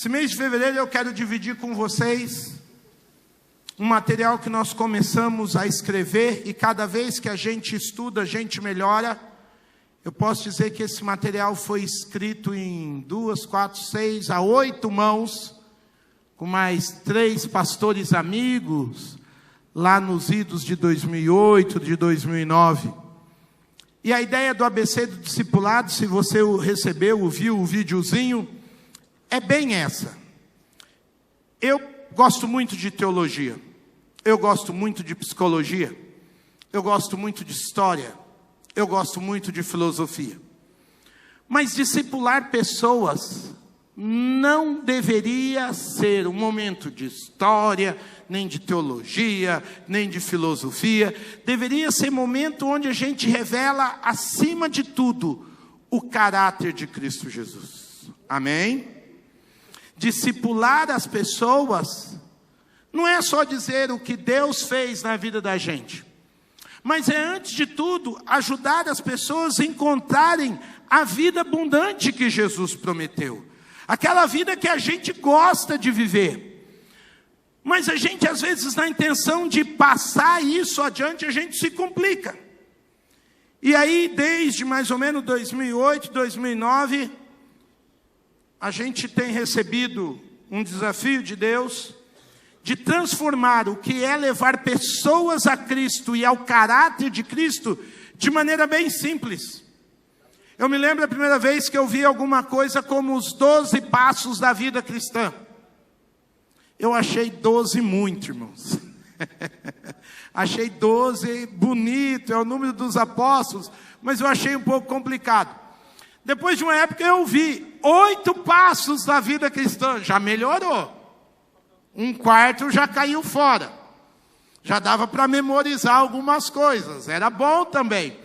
Esse mês de fevereiro eu quero dividir com vocês um material que nós começamos a escrever, e cada vez que a gente estuda, a gente melhora. Eu posso dizer que esse material foi escrito em 2, 4, 6 a 8 mãos, com mais 3 pastores amigos, lá nos idos de 2008, de 2009. E a ideia do ABC do Discipulado, se você o recebeu, viu o videozinho, é bem essa. Eu gosto muito de teologia, eu gosto muito de psicologia, eu gosto muito de história, eu gosto muito de filosofia. Mas discipular pessoas não deveria ser um momento de história, nem de teologia, nem de filosofia. Deveria ser um momento onde a gente revela, acima de tudo, o caráter de Cristo Jesus. Amém? Discipular as pessoas não é só dizer o que Deus fez na vida da gente, mas é, antes de tudo, ajudar as pessoas a encontrarem a vida abundante que Jesus prometeu. Aquela vida que a gente gosta de viver. Mas a gente, às vezes, na intenção de passar isso adiante, a gente se complica. E aí, desde mais ou menos 2008, 2009, a gente tem recebido um desafio de Deus de transformar o que é levar pessoas a Cristo e ao caráter de Cristo de maneira bem simples. Eu me lembro a primeira vez que eu vi alguma coisa como os 12 passos da vida cristã. Eu achei 12 muito, irmãos. Achei 12 bonito, é o número dos apóstolos, mas eu achei um pouco complicado. Depois de uma época eu vi 8 passos da vida cristã, já melhorou. Um quarto já caiu fora. Já dava para memorizar algumas coisas, era bom também.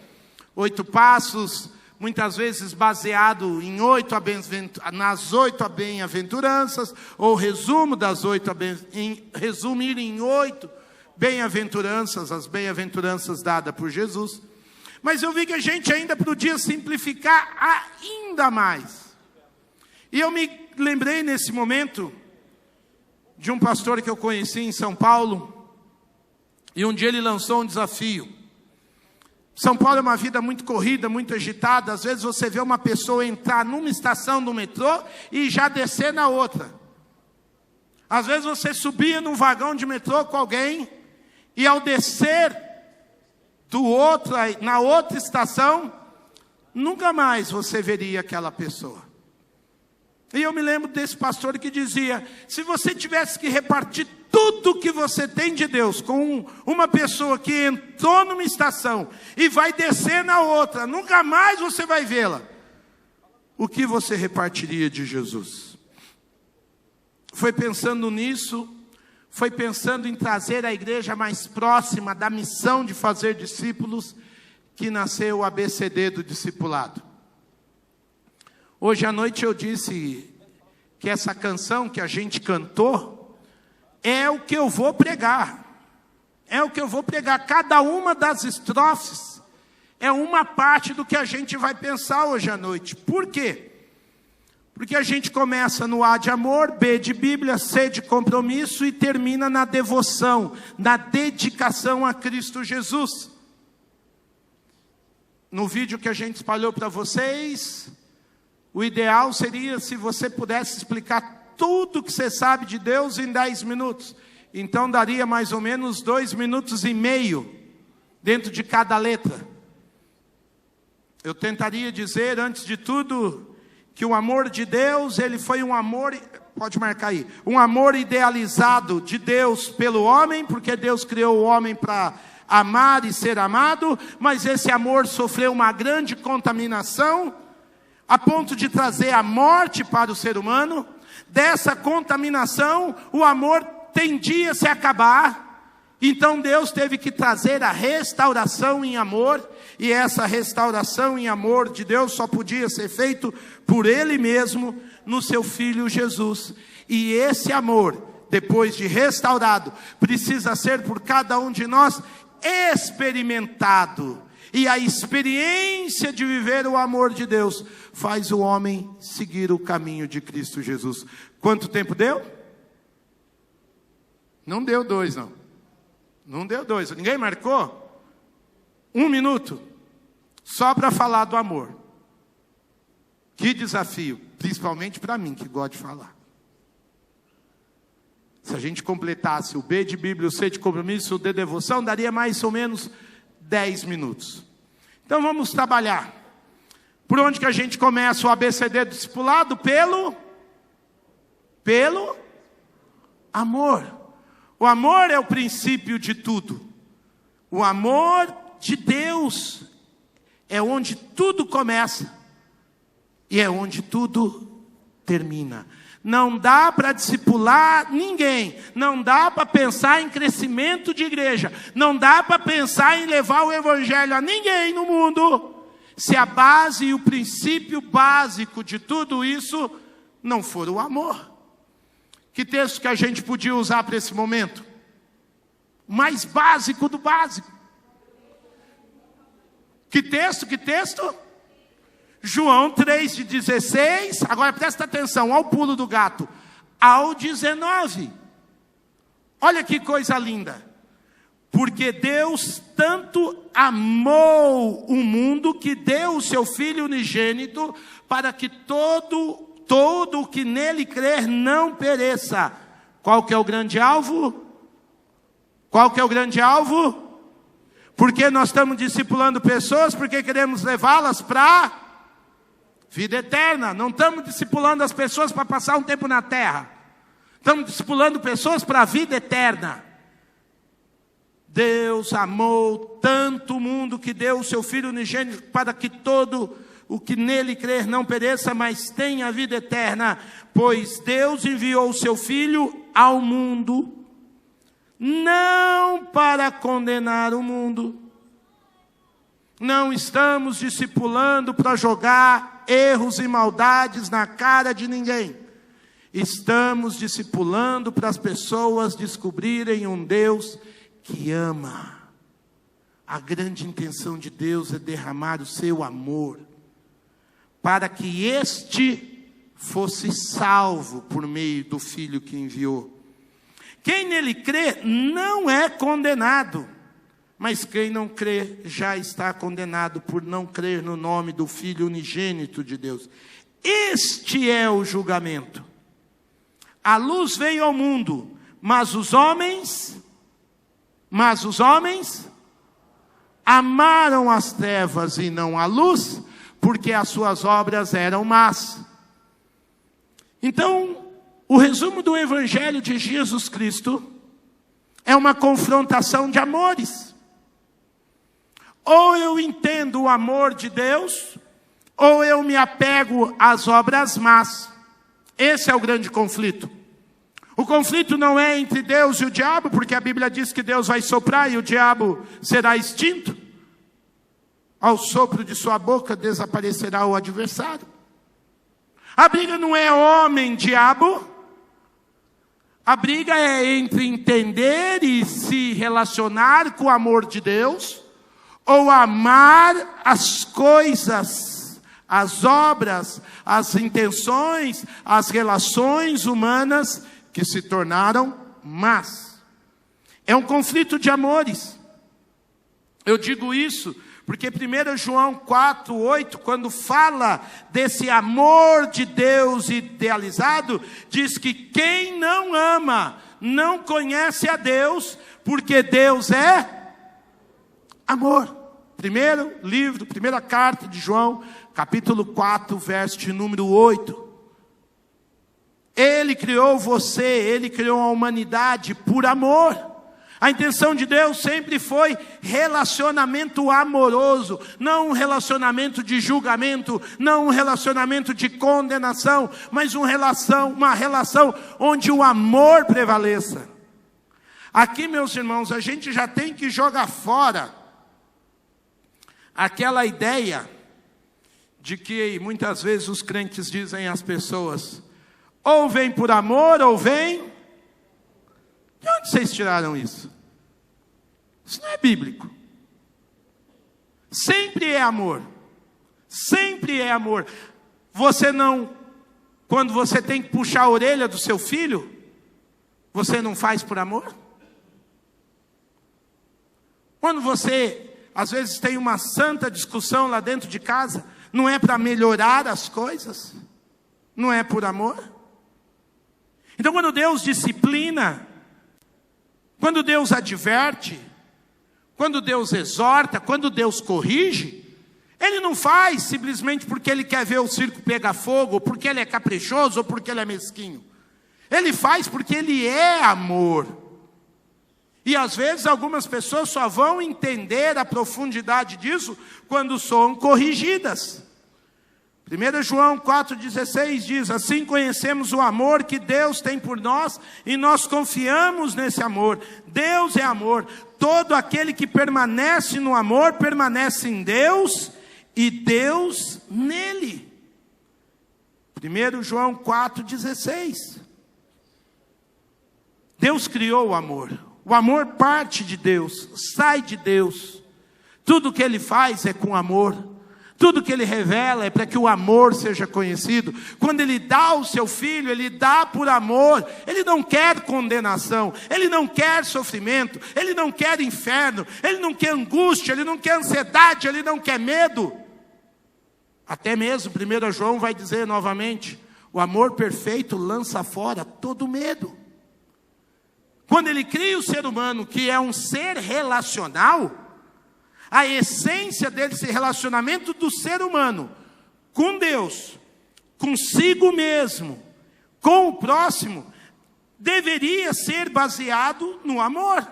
8 passos, muitas vezes baseado em nas 8 bem-aventuranças, ou resumo das 8, resumir em 8 bem-aventuranças, as bem-aventuranças dadas por Jesus. Mas eu vi que a gente ainda podia simplificar ainda mais. E eu me lembrei nesse momento de um pastor que eu conheci em São Paulo, e um dia ele lançou um desafio. São Paulo é uma vida muito corrida, muito agitada. Às vezes você vê uma pessoa entrar numa estação do metrô e já descer na outra. Às vezes você subia num vagão de metrô com alguém e ao descer na outra estação, nunca mais você veria aquela pessoa. E eu me lembro desse pastor que dizia, se você tivesse que repartir tudo que você tem de Deus com uma pessoa que entrou numa estação e vai descer na outra, nunca mais você vai vê-la, o que você repartiria de Jesus? Foi pensando nisso, foi pensando em trazer a igreja mais próxima da missão de fazer discípulos, que nasceu o ABCD do discipulado. Hoje à noite eu disse que essa canção que a gente cantou é o que eu vou pregar. É o que eu vou pregar. Cada uma das estrofes é uma parte do que a gente vai pensar hoje à noite. Por quê? Porque a gente começa no A de amor, B de Bíblia, C de compromisso e termina na devoção, na dedicação a Cristo Jesus. No vídeo que a gente espalhou para vocês, o ideal seria se você pudesse explicar tudo que você sabe de Deus em 10 minutos. Então daria mais ou menos 2,5 minutos dentro de cada letra. Eu tentaria dizer, antes de tudo, que o amor de Deus, ele foi um amor, pode marcar aí, um amor idealizado de Deus pelo homem, porque Deus criou o homem para amar e ser amado, mas esse amor sofreu uma grande contaminação, a ponto de trazer a morte para o ser humano. Dessa contaminação, o amor tendia a se acabar. Então Deus teve que trazer a restauração em amor. E essa restauração em amor de Deus só podia ser feito por Ele mesmo, no seu Filho Jesus. E esse amor, depois de restaurado, precisa ser por cada um de nós experimentado. E a experiência de viver o amor de Deus faz o homem seguir o caminho de Cristo Jesus. Quanto tempo deu? Não deu 2, não. Não deu 2. Ninguém marcou? 1 minuto. Só para falar do amor. Que desafio. Principalmente para mim, que gosto de falar. Se a gente completasse o B de Bíblia, o C de compromisso, o D de devoção, daria mais ou menos 10 minutos. Então vamos trabalhar. Por onde que a gente começa o ABCD do discipulado? Pelo amor. O amor é o princípio de tudo. O amor de Deus é onde tudo começa e é onde tudo termina. Não dá para discipular ninguém, não dá para pensar em crescimento de igreja, não dá para pensar em levar o evangelho a ninguém no mundo, se a base e o princípio básico de tudo isso não for o amor. Que texto que a gente podia usar para esse momento? O mais básico do básico. Que texto? João 3:16, agora presta atenção, ao pulo do gato, ao 19. Olha que coisa linda. Porque Deus tanto amou o mundo que deu o seu Filho unigênito para que todo o que nele crer não pereça. Qual que é o grande alvo? Qual que é o grande alvo? Porque nós estamos discipulando pessoas, porque queremos levá-las para vida eterna. Não estamos discipulando as pessoas para passar um tempo na terra. Estamos discipulando pessoas para a vida eterna. Deus amou tanto o mundo que deu o seu Filho unigênito para que todo o que nele crer não pereça, mas tenha a vida eterna. Pois Deus enviou o seu Filho ao mundo, não para condenar o mundo. Não estamos discipulando para jogar erros e maldades na cara de ninguém. Estamos discipulando para as pessoas descobrirem um Deus que ama. A grande intenção de Deus é derramar o seu amor, para que este fosse salvo por meio do Filho que enviou. Quem nele crê não é condenado, mas quem não crê já está condenado por não crer no nome do Filho unigênito de Deus. Este é o julgamento. A luz veio ao mundo, mas os homens amaram as trevas e não a luz, porque as suas obras eram más. Então, o resumo do Evangelho de Jesus Cristo é uma confrontação de amores. Ou eu entendo o amor de Deus, ou eu me apego às obras más. Esse é o grande conflito. O conflito não é entre Deus e o diabo, porque a Bíblia diz que Deus vai soprar e o diabo será extinto. Ao sopro de sua boca desaparecerá o adversário. A briga não é homem-diabo. A briga é entre entender e se relacionar com o amor de Deus, ou amar as coisas, as obras, as intenções, as relações humanas que se tornaram más. É um conflito de amores. Eu digo isso porque 1 João 4:8, quando fala desse amor de Deus idealizado, diz que quem não ama não conhece a Deus, porque Deus é amor. Primeira carta de João, capítulo 4, verso de número 8. Ele criou você, Ele criou a humanidade por amor. A intenção de Deus sempre foi relacionamento amoroso, não um relacionamento de julgamento, não um relacionamento de condenação, mas uma relação onde o amor prevaleça. Aqui, meus irmãos, a gente já tem que jogar fora aquela ideia de que muitas vezes os crentes dizem às pessoas: ou vem por amor, ou vem... De onde vocês tiraram isso? Isso não é bíblico. Sempre é amor. Sempre é amor. Você não, quando você tem que puxar a orelha do seu filho, você não faz por amor? Quando você, às vezes, tem uma santa discussão lá dentro de casa, não é para melhorar as coisas? Não é por amor? Então, quando Deus disciplina, quando Deus adverte, quando Deus exorta, quando Deus corrige, Ele não faz simplesmente porque Ele quer ver o circo pegar fogo, ou porque Ele é caprichoso, ou porque Ele é mesquinho. Ele faz porque Ele é amor. E às vezes algumas pessoas só vão entender a profundidade disso quando são corrigidas. 1 João 4,16 diz: assim conhecemos o amor que Deus tem por nós, e nós confiamos nesse amor. Deus é amor. Todo aquele que permanece no amor, permanece em Deus, e Deus nele. 1 João 4,16. Deus criou o amor. O amor parte de Deus, sai de Deus. Tudo que Ele faz é com amor. Tudo que Ele revela é para que o amor seja conhecido. Quando Ele dá o seu Filho, Ele dá por amor. Ele não quer condenação, Ele não quer sofrimento, Ele não quer inferno, Ele não quer angústia, Ele não quer ansiedade, Ele não quer medo. Até mesmo 1 João vai dizer novamente: o amor perfeito lança fora todo medo. Quando Ele cria o ser humano, que é um ser relacional, a essência desse relacionamento do ser humano com Deus, consigo mesmo, com o próximo, deveria ser baseado no amor.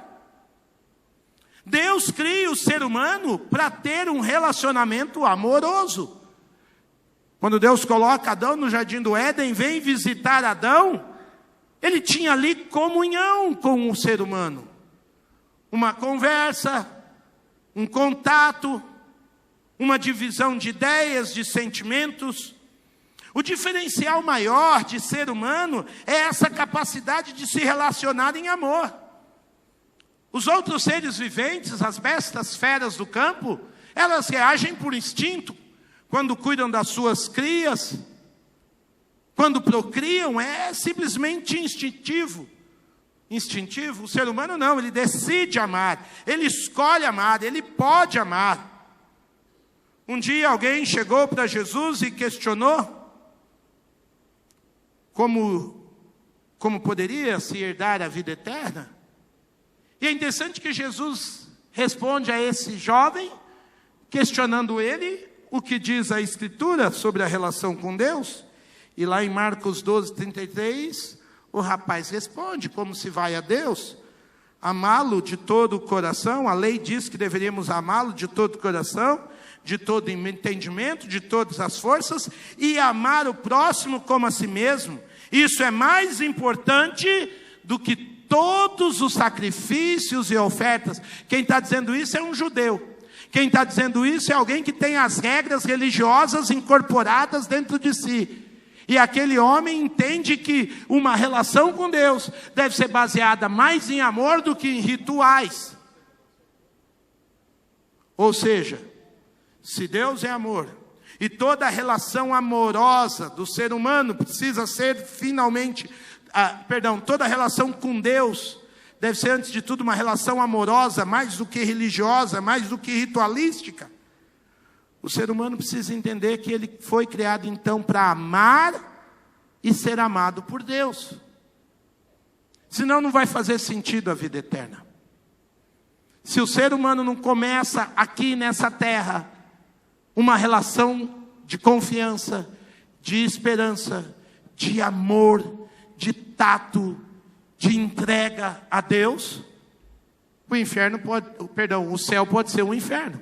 Deus cria o ser humano para ter um relacionamento amoroso. Quando Deus coloca Adão no jardim do Éden, vem visitar Adão, Ele tinha ali comunhão com o ser humano. Uma conversa, um contato, uma divisão de ideias, de sentimentos. O diferencial maior de ser humano é essa capacidade de se relacionar em amor. Os outros seres viventes, as bestas feras do campo, elas reagem por instinto. Quando cuidam das suas crias, quando procriam, é simplesmente instintivo. Instintivo, o ser humano não, ele decide amar, ele escolhe amar, ele pode amar. Um dia alguém chegou para Jesus e questionou como poderia se herdar a vida eterna. E é interessante que Jesus responde a esse jovem, questionando ele o que diz a Escritura sobre a relação com Deus. E lá em Marcos 12:33, o rapaz responde: como se vai a Deus? Amá-lo de todo o coração. A lei diz que deveríamos amá-lo de todo o coração, de todo entendimento, de todas as forças, e amar o próximo como a si mesmo. Isso é mais importante do que todos os sacrifícios e ofertas. Quem está dizendo isso é um judeu. Quem está dizendo isso é alguém que tem as regras religiosas incorporadas dentro de si. E aquele homem entende que uma relação com Deus deve ser baseada mais em amor do que em rituais. Ou seja, se Deus é amor, e toda relação amorosa do ser humano precisa ser finalmente, toda relação com Deus deve ser antes de tudo uma relação amorosa, mais do que religiosa, mais do que ritualística. O ser humano precisa entender que ele foi criado então para amar e ser amado por Deus. Senão não vai fazer sentido a vida eterna. Se o ser humano não começa aqui nessa terra uma relação de confiança, de esperança, de amor, de tato, de entrega a Deus, o céu pode ser um inferno.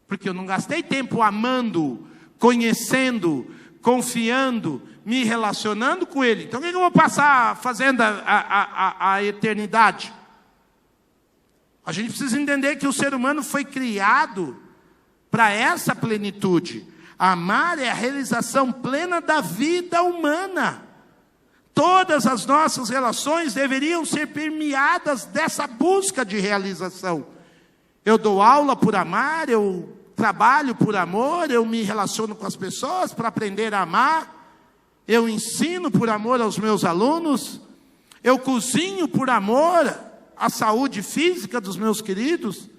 Porque eu não gastei tempo amando, conhecendo, confiando, me relacionando com Ele. Então o que eu vou passar fazendo a eternidade? A gente precisa entender que o ser humano foi criado para essa plenitude. Amar é a realização plena da vida humana. Todas as nossas relações deveriam ser permeadas dessa busca de realização. Eu dou aula por amar, eu trabalho por amor, eu me relaciono com as pessoas para aprender a amar, eu ensino por amor aos meus alunos, eu cozinho por amor à saúde física dos meus queridos,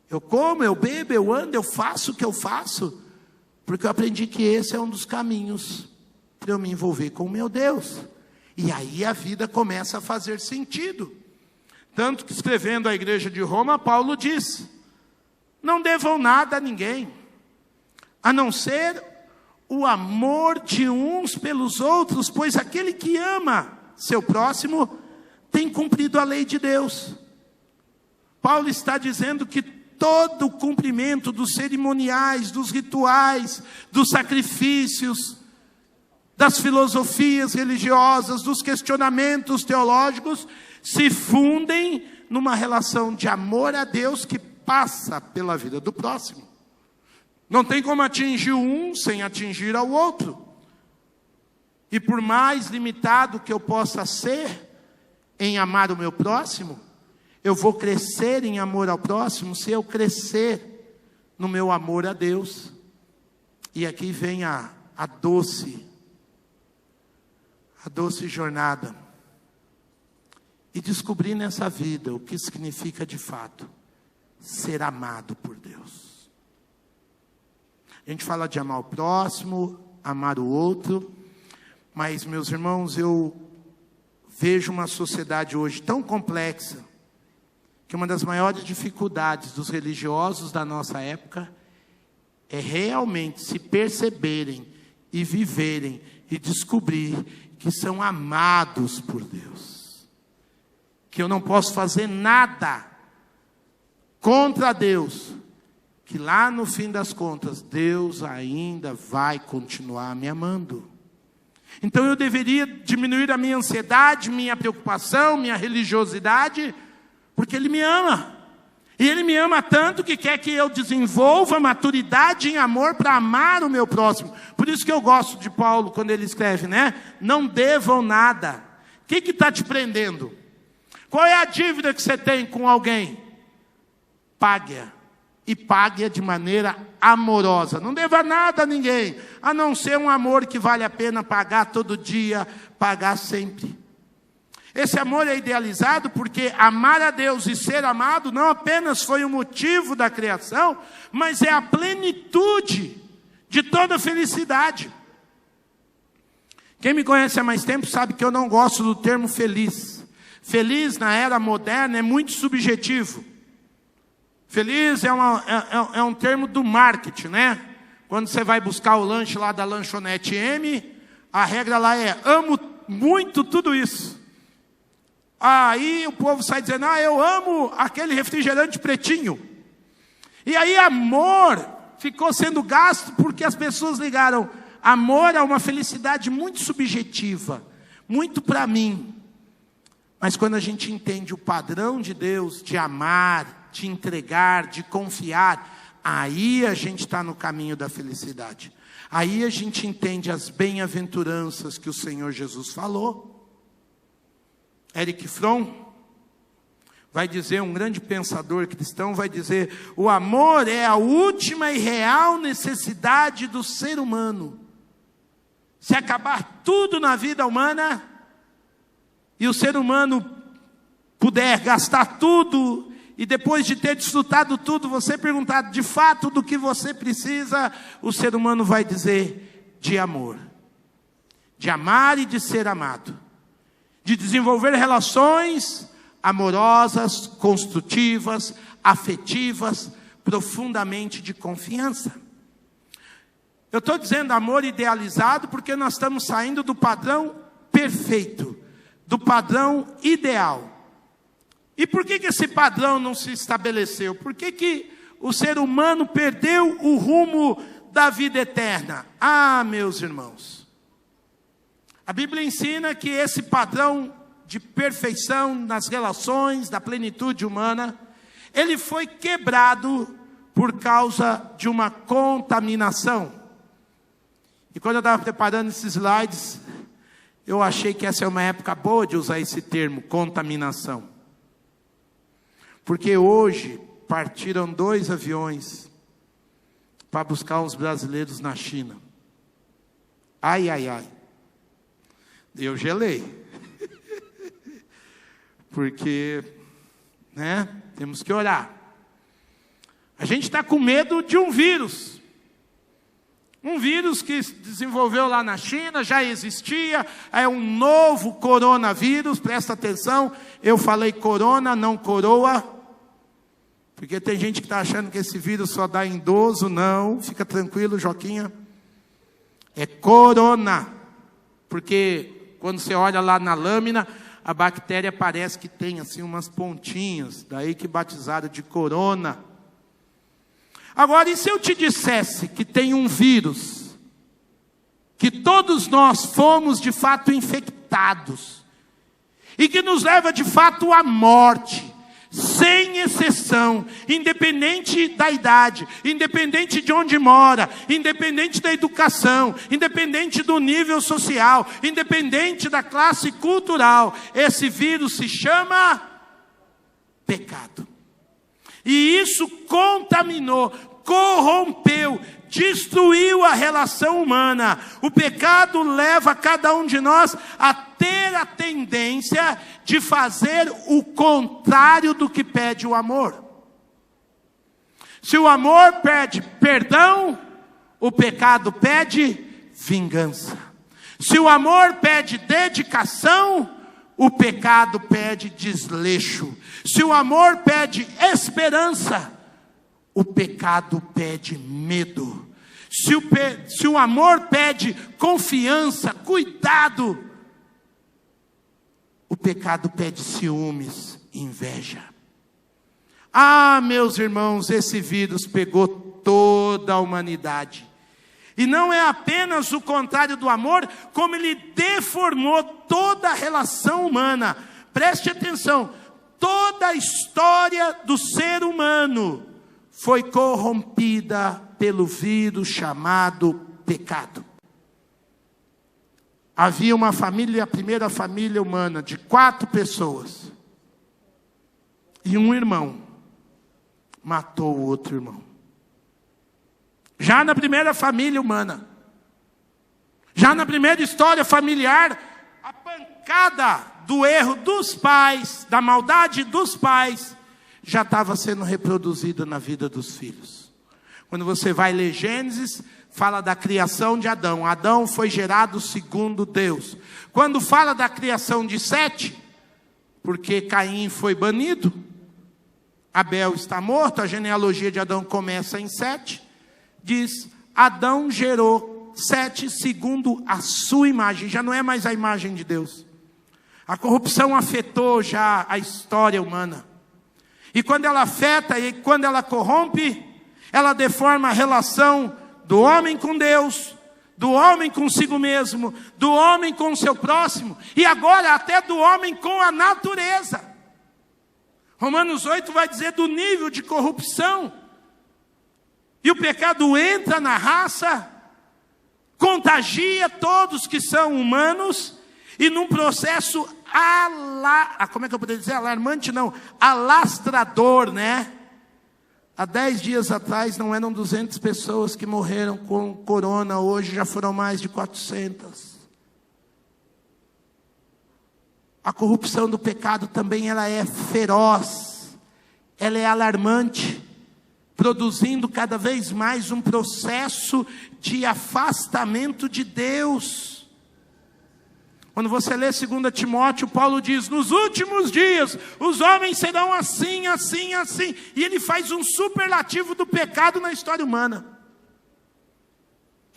eu como, eu bebo, eu ando, eu faço o que eu faço, porque eu aprendi que esse é um dos caminhos para eu me envolver com o meu Deus. E aí a vida começa a fazer sentido. Tanto que escrevendo à igreja de Roma, Paulo diz: não devam nada a ninguém, a não ser o amor de uns pelos outros, pois aquele que ama seu próximo tem cumprido a lei de Deus. Paulo está dizendo que todo o cumprimento dos cerimoniais, dos rituais, dos sacrifícios, das filosofias religiosas, dos questionamentos teológicos, se fundem numa relação de amor a Deus que passa pela vida do próximo. Não tem como atingir um sem atingir ao outro. E por mais limitado que eu possa ser em amar o meu próximo, eu vou crescer em amor ao próximo se eu crescer no meu amor a Deus. E aqui vem a doce jornada. E descobrir nessa vida o que significa de fato ser amado por Deus. A gente fala de amar o próximo, amar o outro, mas, meus irmãos, eu vejo uma sociedade hoje tão complexa, que uma das maiores dificuldades dos religiosos da nossa época é realmente se perceberem e viverem e descobrir que são amados por Deus. Que eu não posso fazer nada contra Deus, que lá no fim das contas, Deus ainda vai continuar me amando. Então eu deveria diminuir a minha ansiedade, minha preocupação, minha religiosidade, porque Ele me ama. E Ele me ama tanto que quer que eu desenvolva maturidade em amor para amar o meu próximo. Por isso que eu gosto de Paulo quando ele escreve, né? Não devam nada. O que está te prendendo? Qual é a dívida que você tem com alguém? Pague-a. E pague-a de maneira amorosa. Não deva nada a ninguém, a não ser um amor que vale a pena pagar todo dia, pagar sempre. Esse amor é idealizado porque amar a Deus e ser amado não apenas foi o motivo da criação, mas é a plenitude de toda felicidade. Quem me conhece há mais tempo sabe que eu não gosto do termo feliz. Feliz na era moderna é muito subjetivo. Feliz é um termo do marketing, né? Quando você vai buscar o lanche lá da lanchonete M, a regra lá é: amo muito tudo isso. Aí o povo sai dizendo: eu amo aquele refrigerante pretinho. E aí amor ficou sendo gasto porque as pessoas ligaram amor a uma felicidade muito subjetiva, muito para mim. Mas quando a gente entende o padrão de Deus, de amar, de entregar, de confiar, aí a gente está no caminho da felicidade. Aí a gente entende as bem-aventuranças que o Senhor Jesus falou. Erich Fromm vai dizer, um grande pensador cristão, vai dizer: o amor é a última e real necessidade do ser humano. Se acabar tudo na vida humana, e o ser humano puder gastar tudo, e depois de ter desfrutado tudo, você perguntar de fato do que você precisa, o ser humano vai dizer: de amor. De amar e de ser amado. De desenvolver relações amorosas, construtivas, afetivas, profundamente de confiança. Eu estou dizendo amor idealizado porque nós estamos saindo do padrão perfeito, do padrão ideal. E por que esse padrão não se estabeleceu? Por que o ser humano perdeu o rumo da vida eterna? Ah, meus irmãos, a Bíblia ensina que esse padrão de perfeição nas relações, da plenitude humana, ele foi quebrado por causa de uma contaminação. E quando eu estava preparando esses slides, eu achei que essa é uma época boa de usar esse termo, contaminação. Porque hoje, partiram 2 aviões para buscar uns brasileiros na China. Ai, ai, ai. Eu gelei. Porque, temos que orar. A gente está com medo de um vírus. Um vírus que se desenvolveu lá na China, já existia, é um novo coronavírus, presta atenção, eu falei corona, não coroa, porque tem gente que está achando que esse vírus só dá em idoso, não, fica tranquilo, Joquinha, é corona, porque quando você olha lá na lâmina, a bactéria parece que tem assim umas pontinhas, daí que batizaram de corona. Agora, e se eu te dissesse que tem um vírus, que todos nós fomos de fato infectados, e que nos leva de fato à morte, sem exceção, independente da idade, independente de onde mora, independente da educação, independente do nível social, independente da classe cultural, esse vírus se chama pecado. E isso contaminou, corrompeu, destruiu a relação humana. O pecado leva cada um de nós a ter a tendência de fazer o contrário do que pede o amor. Se o amor pede perdão, o pecado pede vingança. Se o amor pede dedicação, o pecado pede desleixo. Se o amor pede esperança, o pecado pede medo. Se o amor pede confiança, cuidado, o pecado pede ciúmes, inveja. Ah, meus irmãos, esse vírus pegou toda a humanidade. E não é apenas o contrário do amor, como ele deformou toda a relação humana. Preste atenção, toda a história do ser humano foi corrompida pelo vírus chamado pecado. Havia uma família, a primeira família humana, de 4 pessoas. E um irmão matou o outro irmão. Já na primeira família humana, já na primeira história familiar, a pancada do erro dos pais, da maldade dos pais, já estava sendo reproduzida na vida dos filhos. Quando você vai ler Gênesis, fala da criação de Adão. Adão foi gerado segundo Deus. Quando fala da criação de Sete, porque Caim foi banido, Abel está morto, a genealogia de Adão começa em Sete, diz, Adão gerou Sete segundo a sua imagem, já não é mais a imagem de Deus. A corrupção afetou já a história humana. E quando ela afeta e quando ela corrompe, ela deforma a relação do homem com Deus, do homem consigo mesmo, do homem com o seu próximo, e agora até do homem com a natureza. Romanos 8 vai dizer do nível de corrupção. E o pecado entra na raça, contagia todos que são humanos, e num processo como é que eu poderia dizer? Alarmante não, alastrador, né? Há 10 dias atrás não eram 200 pessoas que morreram com corona, hoje já foram mais de 400. A corrupção do pecado também ela é feroz, ela é alarmante, produzindo cada vez mais um processo de afastamento de Deus. Quando você lê 2 Timóteo, Paulo diz, nos últimos dias, os homens serão assim, assim, assim. E ele faz um superlativo do pecado na história humana.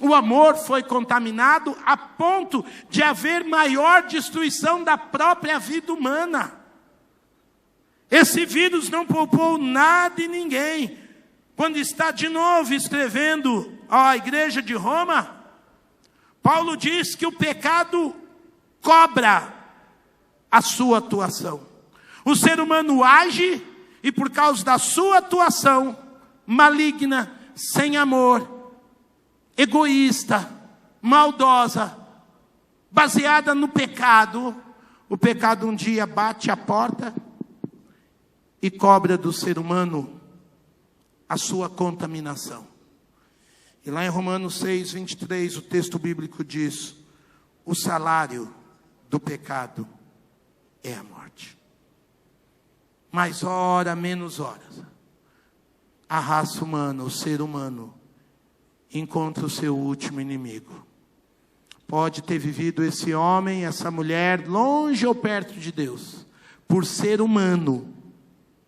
O amor foi contaminado a ponto de haver maior destruição da própria vida humana. Esse vírus não poupou nada e ninguém. Quando está de novo escrevendo à igreja de Roma, Paulo diz que o pecado cobra a sua atuação. O ser humano age e por causa da sua atuação maligna, sem amor, egoísta, maldosa, baseada no pecado, o pecado um dia bate a porta e cobra do ser humano a sua contaminação. E lá em Romanos 6, 23, o texto bíblico diz: o salário do pecado é a morte. Mais hora, menos horas, a raça humana, o ser humano, encontra o seu último inimigo. Pode ter vivido esse homem, essa mulher, longe ou perto de Deus, por ser humano,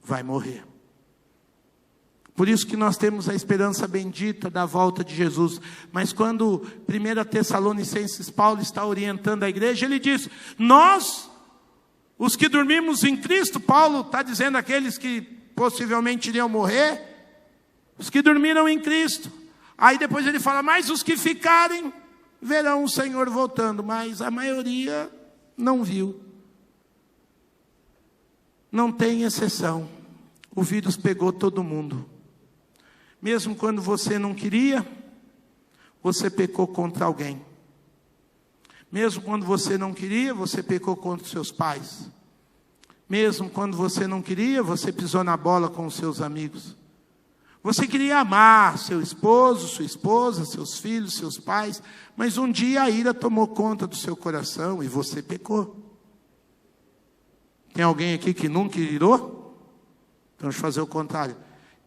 vai morrer. Por isso que nós temos a esperança bendita da volta de Jesus. Mas quando 1 Tessalonicenses, Paulo está orientando a igreja, ele diz: nós, os que dormimos em Cristo, Paulo está dizendo aqueles que possivelmente iriam morrer, os que dormiram em Cristo. Aí depois ele fala: mas os que ficarem verão o Senhor voltando. Mas a maioria não viu. Não tem exceção. O vírus pegou todo mundo. Mesmo quando você não queria, você pecou contra alguém. Mesmo quando você não queria, você pecou contra os seus pais. Mesmo quando você não queria, você pisou na bola com os seus amigos. Você queria amar seu esposo, sua esposa, seus filhos, seus pais, mas um dia a ira tomou conta do seu coração e você pecou. Tem alguém aqui que nunca irou? Então deixa eu fazer o contrário.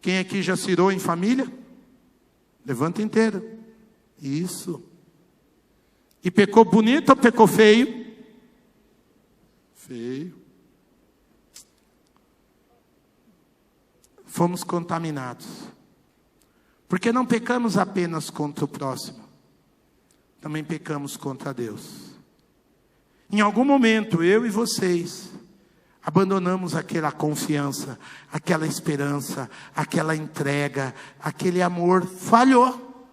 Quem aqui já se irou em família? Levanta inteiro. Isso. E pecou bonito ou pecou feio? Feio. Fomos contaminados. Porque não pecamos apenas contra o próximo. Também pecamos contra Deus. Em algum momento, eu e vocês abandonamos aquela confiança, aquela esperança, aquela entrega, aquele amor. Falhou.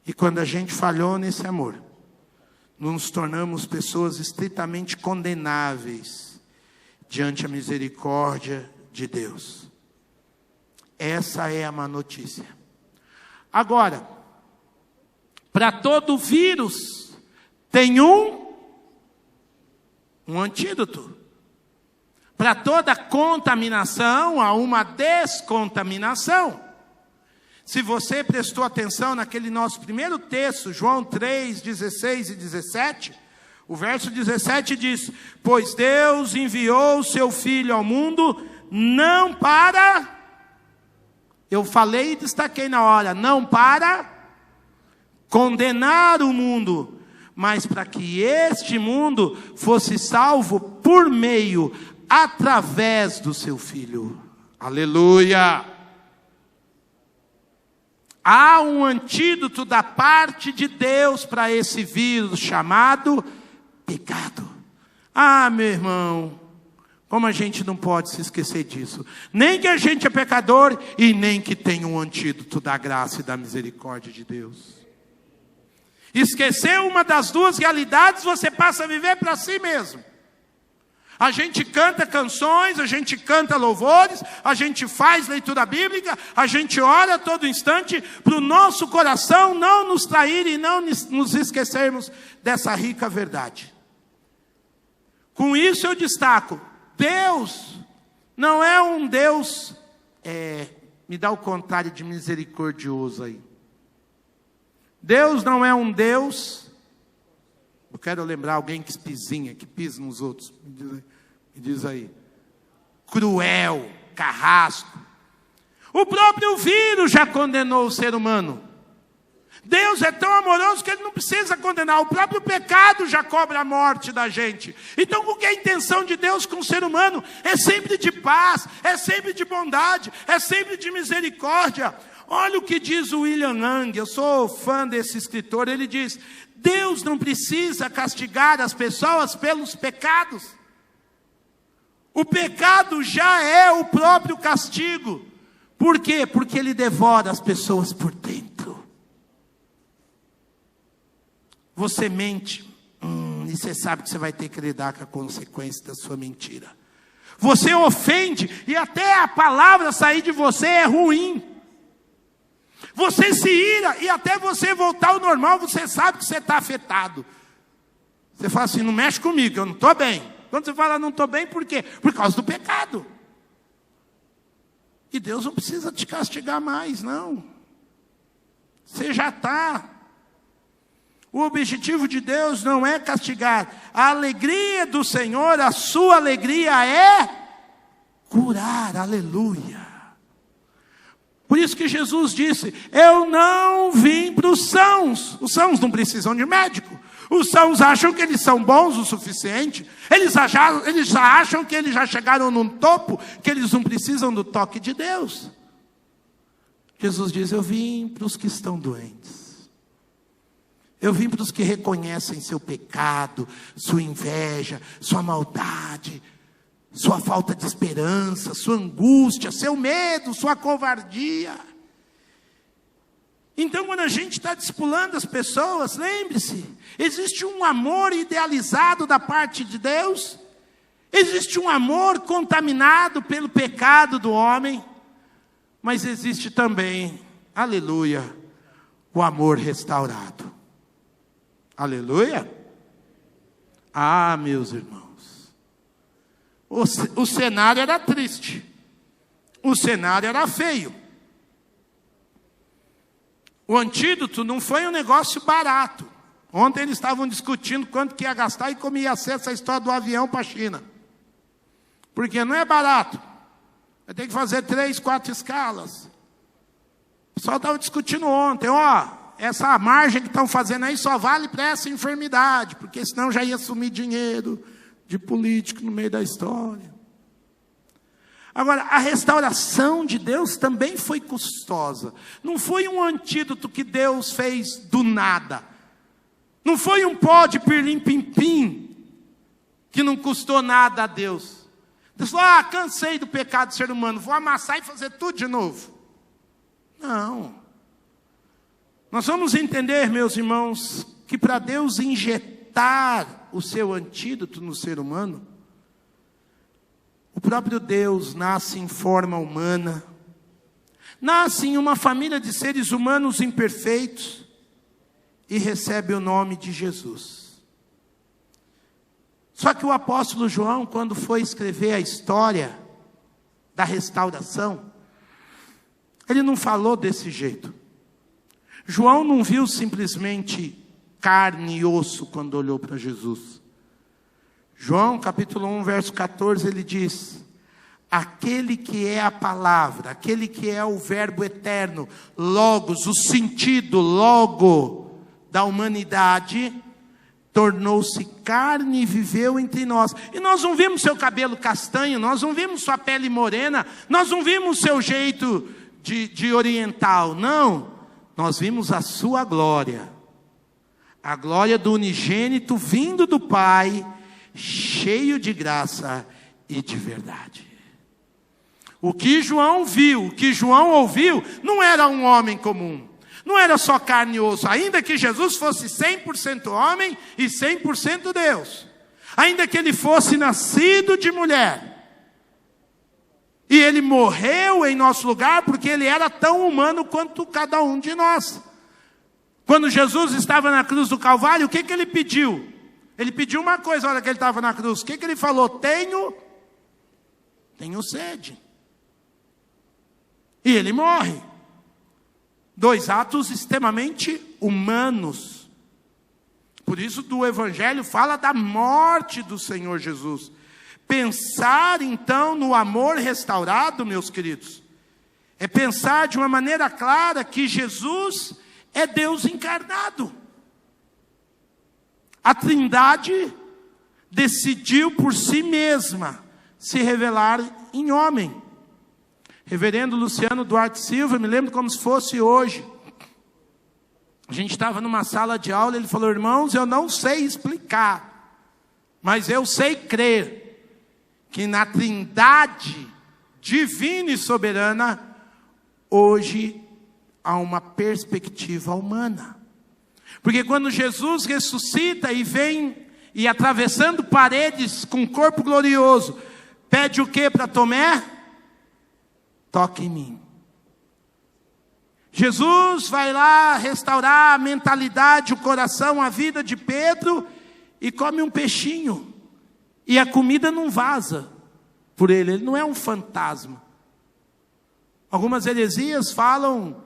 E quando a gente falhou nesse amor, nos tornamos pessoas estritamente condenáveis diante a misericórdia de Deus. Essa é a má notícia. Agora, para todo vírus tem um antídoto. Para toda contaminação, há uma descontaminação. Se você prestou atenção naquele nosso primeiro texto, João 3, 16 e 17, o verso 17 diz: pois Deus enviou o seu Filho ao mundo, não para... Eu falei e destaquei na hora, não para condenar o mundo, mas para que este mundo fosse salvo por meio, através do seu Filho. Aleluia! Há um antídoto da parte de Deus para esse vírus chamado pecado. Ah, meu irmão, como a gente não pode se esquecer disso. Nem que a gente é pecador e nem que tem um antídoto da graça e da misericórdia de Deus. Esquecer uma das duas realidades, você passa a viver para si mesmo. A gente canta canções, a gente canta louvores, a gente faz leitura bíblica, a gente ora a todo instante para o nosso coração não nos trair e não nos esquecermos dessa rica verdade. Com isso eu destaco: Deus não é um Deus, me dá o contrário de misericordioso aí. Deus não é um Deus, eu quero lembrar alguém que pisinha, que pisa nos outros, me diz aí, cruel, carrasco. O próprio vírus já condenou o ser humano. Deus é tão amoroso que Ele não precisa condenar. O próprio pecado já cobra a morte da gente. Então, o que é a intenção de Deus com o ser humano? É sempre de paz, é sempre de bondade, é sempre de misericórdia. Olha o que diz o William Lang, eu sou fã desse escritor. Ele diz: Deus não precisa castigar as pessoas pelos pecados. O pecado já é o próprio castigo. Por quê? Porque ele devora as pessoas por dentro. Você mente, e você sabe que você vai ter que lidar com a consequência da sua mentira. Você ofende, e até a palavra sair de você é ruim. Você se ira, e até você voltar ao normal, você sabe que você está afetado. Você fala assim: não mexe comigo, eu não estou bem. Quando você fala não estou bem, por quê? Por causa do pecado. E Deus não precisa te castigar mais, não. Você já está. O objetivo de Deus não é castigar. A alegria do Senhor, a sua alegria é curar. Aleluia. Por isso que Jesus disse, eu não vim para os sãos. Os sãos não precisam de médico. Os sãos acham que eles são bons o suficiente. Eles já acham que eles já chegaram num topo, que eles não precisam do toque de Deus. Jesus diz, eu vim para os que estão doentes. Eu vim para os que reconhecem seu pecado, sua inveja, sua maldade, sua falta de esperança, sua angústia, seu medo, sua covardia. Então, quando a gente está discipulando as pessoas, lembre-se, existe um amor idealizado da parte de Deus, existe um amor contaminado pelo pecado do homem, mas existe também, aleluia, o amor restaurado. Aleluia? Ah, meus irmãos, o cenário era triste, o cenário era feio. O antídoto não foi um negócio barato. Ontem eles estavam discutindo quanto que ia gastar e como ia ser essa história do avião para a China. Porque não é barato. Vai ter que fazer 3, 4 escalas. O pessoal estava discutindo ontem, essa margem que estão fazendo aí só vale para essa enfermidade, porque senão já ia sumir dinheiro de político no meio da história. Agora, a restauração de Deus também foi custosa. Não foi um antídoto que Deus fez do nada. Não foi um pó de pirlim-pim-pim que não custou nada a Deus. Deus falou, cansei do pecado do ser humano, vou amassar e fazer tudo de novo. Não. Nós vamos entender, meus irmãos, que para Deus injetar o seu antídoto no ser humano, o próprio Deus nasce em forma humana, nasce em uma família de seres humanos imperfeitos e recebe o nome de Jesus. Só que o apóstolo João, quando foi escrever a história da restauração, ele não falou desse jeito. João não viu simplesmente carne e osso quando olhou para Jesus. João capítulo 1, verso 14, ele diz, aquele que é a palavra, aquele que é o verbo eterno, logos, o sentido, logo da humanidade, tornou-se carne e viveu entre nós. E nós não vimos seu cabelo castanho, nós não vimos sua pele morena, nós não vimos seu jeito de oriental, não. Nós vimos a sua glória, a glória do unigênito vindo do Pai, cheio de graça e de verdade. O que João viu, o que João ouviu, não era um homem comum, não era só carne e osso, ainda que Jesus fosse 100% homem e 100% Deus, ainda que ele fosse nascido de mulher, e ele morreu em nosso lugar, porque ele era tão humano quanto cada um de nós. Quando Jesus estava na cruz do Calvário, o que ele pediu? Ele pediu uma coisa na hora que ele estava na cruz. O que ele falou? Tenho sede. E ele morre. 2 atos extremamente humanos. Por isso o Evangelho fala da morte do Senhor Jesus. Pensar então no amor restaurado, meus queridos, é pensar de uma maneira clara que Jesus é Deus encarnado. A Trindade decidiu por si mesma se revelar em homem. Reverendo Luciano Duarte Silva, me lembro como se fosse hoje. A gente estava numa sala de aula, ele falou, irmãos, eu não sei explicar, mas eu sei crer que na Trindade divina e soberana, hoje há uma perspectiva humana. Porque quando Jesus ressuscita e vem, e atravessando paredes com corpo glorioso, pede o que para Tomé? Toque em mim. Jesus vai lá restaurar a mentalidade, o coração, a vida de Pedro, e come um peixinho. E a comida não vaza por ele não é um fantasma. Algumas heresias falam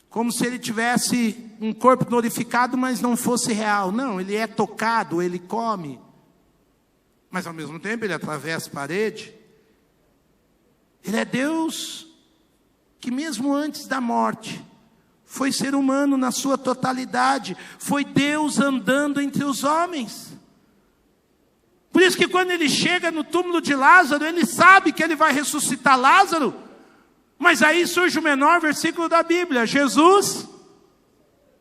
como se ele tivesse um corpo glorificado, mas não fosse real. Não, ele é tocado, ele come. Mas ao mesmo tempo ele atravessa a parede. Ele é Deus que mesmo antes da morte, foi ser humano na sua totalidade. Foi Deus andando entre os homens. Por isso que quando ele chega no túmulo de Lázaro, ele sabe que ele vai ressuscitar Lázaro. Mas aí surge o menor versículo da Bíblia. Jesus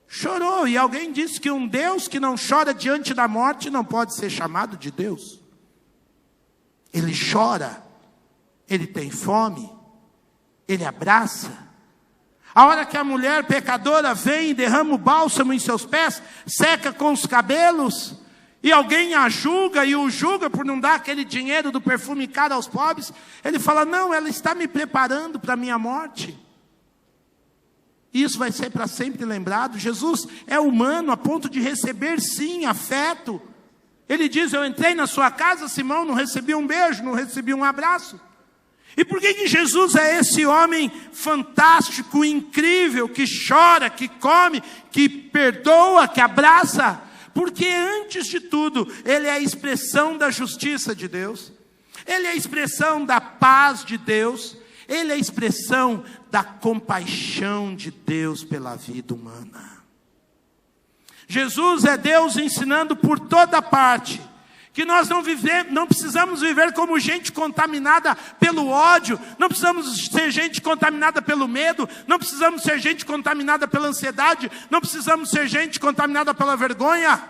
chorou. E alguém disse que um Deus que não chora diante da morte não pode ser chamado de Deus. Ele chora. Ele tem fome. Ele abraça. A hora que a mulher pecadora vem e derrama o bálsamo em seus pés, seca com os cabelos, e alguém a julga e o julga por não dar aquele dinheiro do perfume caro aos pobres, ele fala, não, ela está me preparando para a minha morte. Isso vai ser para sempre lembrado. Jesus é humano a ponto de receber sim afeto. Ele diz, eu entrei na sua casa, Simão, não recebi um beijo, não recebi um abraço. E por que Jesus é esse homem fantástico, incrível, que chora, que come, que perdoa, que abraça? Porque antes de tudo, ele é a expressão da justiça de Deus. Ele é a expressão da paz de Deus. Ele é a expressão da compaixão de Deus pela vida humana. Jesus é Deus ensinando por toda parte que nós não precisamos viver como gente contaminada pelo ódio, não precisamos ser gente contaminada pelo medo, não precisamos ser gente contaminada pela ansiedade, não precisamos ser gente contaminada pela vergonha.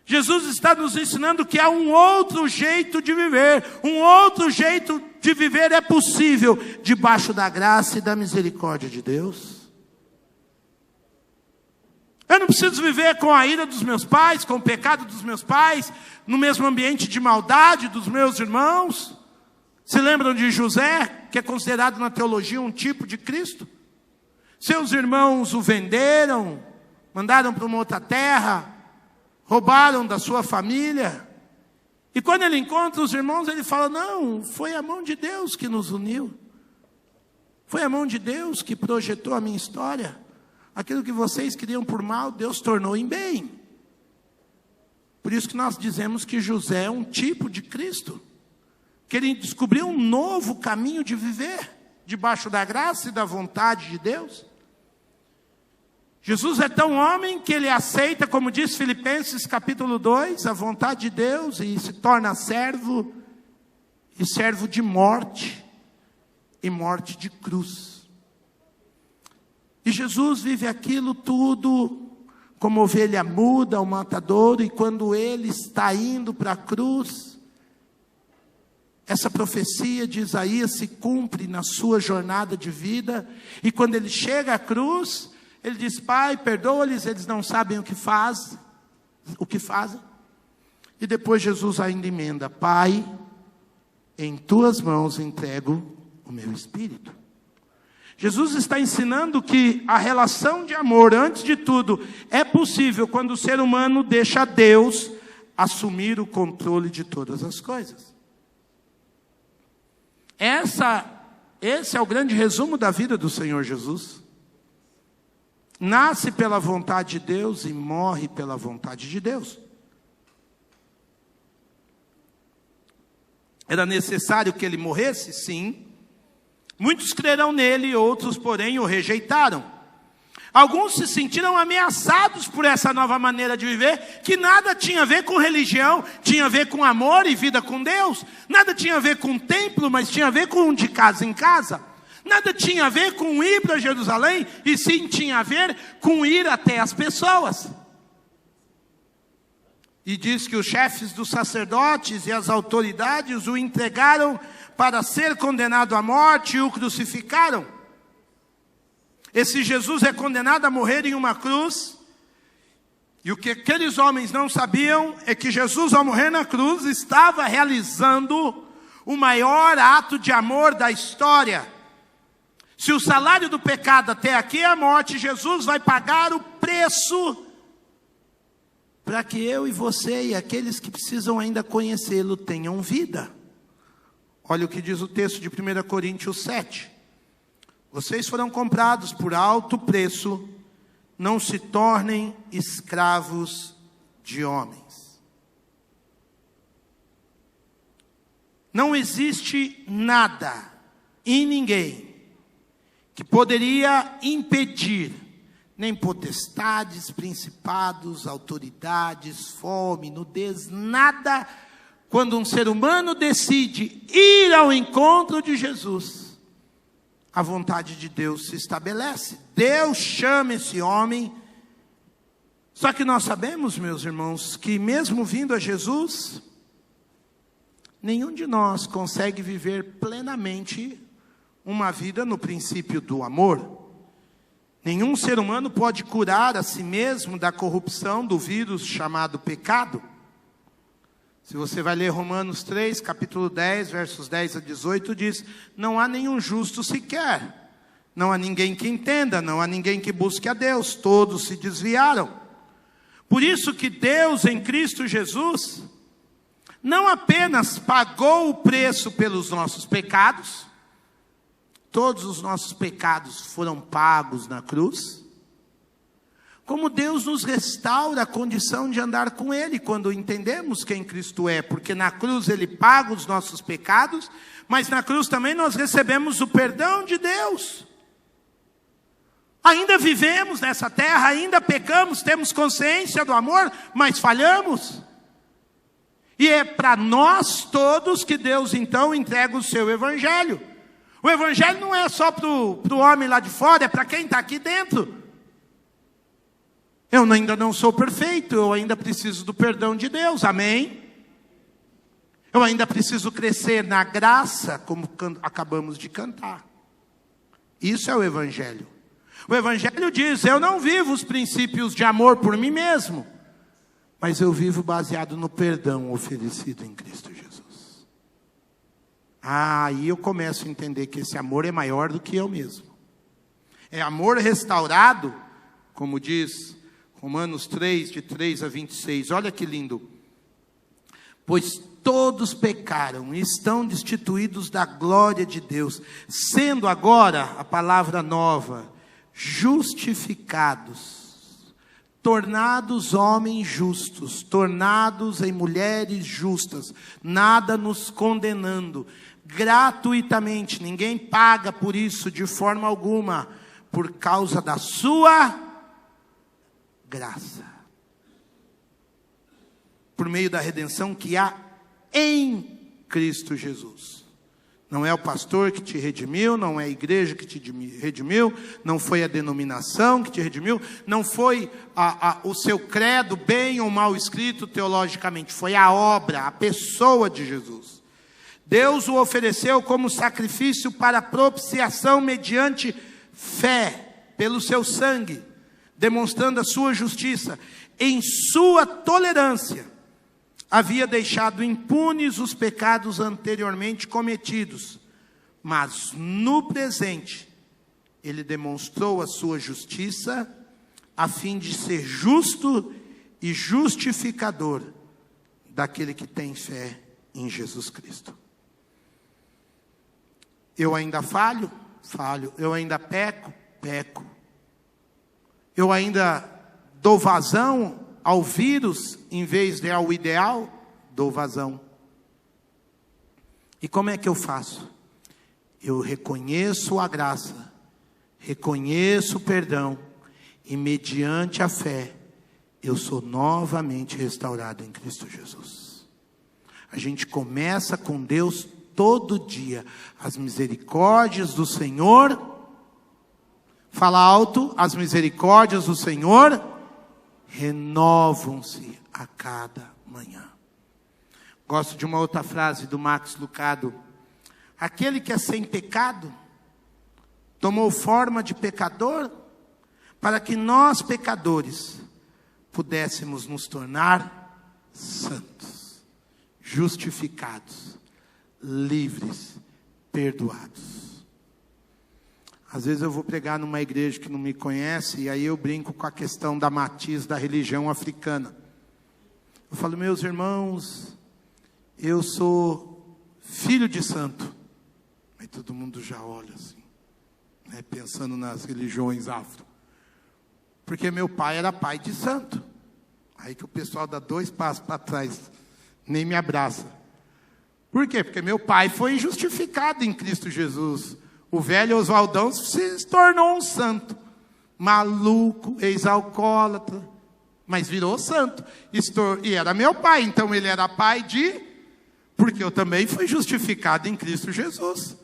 Jesus está nos ensinando que há um outro jeito de viver, um outro jeito de viver é possível, debaixo da graça e da misericórdia de Deus. Eu não preciso viver com a ira dos meus pais, com o pecado dos meus pais, no mesmo ambiente de maldade dos meus irmãos. Se lembram de José, que é considerado na teologia um tipo de Cristo? Seus irmãos o venderam, mandaram para uma outra terra, roubaram da sua família. E quando ele encontra os irmãos, ele fala, não, foi a mão de Deus que nos uniu. Foi a mão de Deus que projetou a minha história. Aquilo que vocês queriam por mal, Deus tornou em bem. Por isso que nós dizemos que José é um tipo de Cristo. Que ele descobriu um novo caminho de viver, debaixo da graça e da vontade de Deus. Jesus é tão homem que ele aceita, como diz Filipenses capítulo 2, a vontade de Deus e se torna servo, e servo de morte, e morte de cruz. E Jesus vive aquilo tudo como ovelha muda, o matadouro, e quando ele está indo para a cruz, essa profecia de Isaías se cumpre na sua jornada de vida, e quando ele chega à cruz, ele diz, Pai, perdoa-lhes, eles não sabem o que fazem. E depois Jesus ainda emenda, Pai, em tuas mãos entrego o meu espírito. Jesus está ensinando que a relação de amor, antes de tudo, é possível quando o ser humano deixa Deus assumir o controle de todas as coisas. Esse é o grande resumo da vida do Senhor Jesus. Nasce pela vontade de Deus e morre pela vontade de Deus. Era necessário que ele morresse? Sim. Muitos crerão nele, outros, porém, o rejeitaram. Alguns se sentiram ameaçados por essa nova maneira de viver, que nada tinha a ver com religião, tinha a ver com amor e vida com Deus. Nada tinha a ver com templo, mas tinha a ver com de casa em casa. Nada tinha a ver com ir para Jerusalém, e sim tinha a ver com ir até as pessoas. E diz que os chefes dos sacerdotes e as autoridades o entregaram para ser condenado à morte e o crucificaram. Esse Jesus é condenado a morrer em uma cruz. E o que aqueles homens não sabiam é que Jesus, ao morrer na cruz, estava realizando o maior ato de amor da história. Se o salário do pecado até aqui é a morte, Jesus vai pagar o preço para que eu e você e aqueles que precisam ainda conhecê-lo tenham vida. Olha o que diz o texto de 1 Coríntios 7. Vocês foram comprados por alto preço, não se tornem escravos de homens. Não existe nada e ninguém que poderia impedir, nem potestades, principados, autoridades, fome, nudez, nada, quando um ser humano decide ir ao encontro de Jesus, a vontade de Deus se estabelece. Deus chama esse homem. Só que nós sabemos, meus irmãos, que mesmo vindo a Jesus, nenhum de nós consegue viver plenamente uma vida no princípio do amor. Nenhum ser humano pode curar a si mesmo da corrupção do vírus chamado pecado. Se você vai ler Romanos 3, capítulo 10, versos 10 a 18, diz: não há nenhum justo sequer, não há ninguém que entenda, não há ninguém que busque a Deus, todos se desviaram. Por isso que Deus em Cristo Jesus não apenas pagou o preço pelos nossos pecados, todos os nossos pecados foram pagos na cruz, como Deus nos restaura a condição de andar com Ele, quando entendemos quem Cristo é, porque na cruz Ele paga os nossos pecados, mas na cruz também nós recebemos o perdão de Deus. Ainda vivemos nessa terra, ainda pecamos, temos consciência do amor, mas falhamos. E é para nós todos que Deus então entrega o seu Evangelho. O Evangelho não é só para o homem lá de fora, é para quem está aqui dentro. Eu ainda não sou perfeito, eu ainda preciso do perdão de Deus, amém? Eu ainda preciso crescer na graça, como acabamos de cantar. Isso é o Evangelho. O Evangelho diz: eu não vivo os princípios de amor por mim mesmo, mas eu vivo baseado no perdão oferecido em Cristo Jesus. Aí eu começo a entender que esse amor é maior do que eu mesmo. É amor restaurado, como diz Romanos 3, de 3 a 26, olha que lindo. Pois todos pecaram e estão destituídos da glória de Deus, sendo agora, a palavra nova, justificados, tornados homens justos, tornados em mulheres justas, nada nos condenando, gratuitamente, ninguém paga por isso de forma alguma, por causa da sua graça, por meio da redenção que há em Cristo Jesus. Não é o pastor que te redimiu, não é a igreja que te redimiu, não foi a denominação que te redimiu, não foi o seu credo bem ou mal escrito teologicamente, foi a obra, a pessoa de Jesus. Deus o ofereceu como sacrifício para propiciação mediante fé, pelo seu sangue, demonstrando a sua justiça. Em sua tolerância, havia deixado impunes os pecados anteriormente cometidos, mas no presente, ele demonstrou a sua justiça, a fim de ser justo e justificador daquele que tem fé em Jesus Cristo. Eu ainda falho, eu ainda peco, eu ainda dou vazão ao vírus em vez de ao ideal, dou vazão. E como é que eu faço? Eu reconheço a graça, reconheço o perdão, e mediante a fé, eu sou novamente restaurado em Cristo Jesus. A gente começa com Deus todo dia. As misericórdias do Senhor, fala alto, as misericórdias do Senhor renovam-se a cada manhã. Gosto de uma outra frase do Max Lucado: aquele que é sem pecado tomou forma de pecador para que nós, pecadores, pudéssemos nos tornar santos, justificados, livres, perdoados. Às vezes eu vou pregar numa igreja que não me conhece, e aí eu brinco com a questão da matiz da religião africana. Eu falo: meus irmãos, eu sou filho de santo. Aí todo mundo já olha assim. Pensando nas religiões afro. Porque meu pai era pai de santo. Aí que o pessoal dá 2 passos para trás, nem me abraça. Por quê? Porque meu pai foi justificado em Cristo Jesus. O velho Oswaldão se tornou um santo. Maluco, ex-alcoólatra, mas virou santo. E era meu pai, então ele era pai de... Porque eu também fui justificado em Cristo Jesus.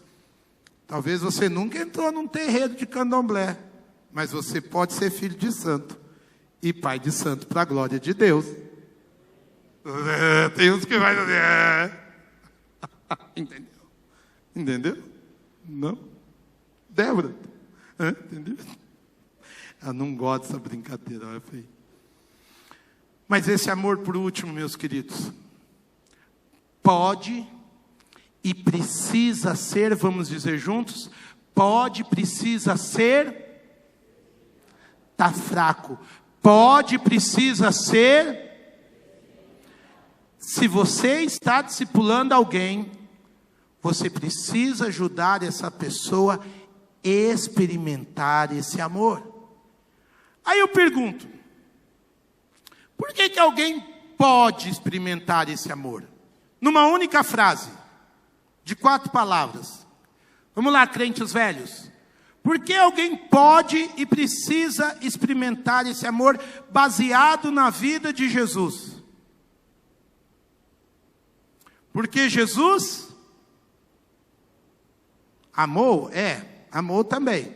Talvez você nunca entrou num terreiro de candomblé, mas você pode ser filho de santo e pai de santo para a glória de Deus. Tem uns que vai dizer... Entendeu? Entendeu? Não? Débora? Entendeu? Ela não gosta dessa brincadeira. Olha, feio. Mas esse amor, por último, meus queridos, pode e precisa ser, vamos dizer juntos, pode, precisa ser, está fraco, pode, precisa ser. Se você está discipulando alguém, você precisa ajudar essa pessoa a experimentar esse amor. Aí eu pergunto, por que alguém pode experimentar esse amor? Numa única frase, de 4 palavras. Vamos lá, crentes velhos. Por que alguém pode e precisa experimentar esse amor baseado na vida de Jesus? Porque Jesus amou? Amou também.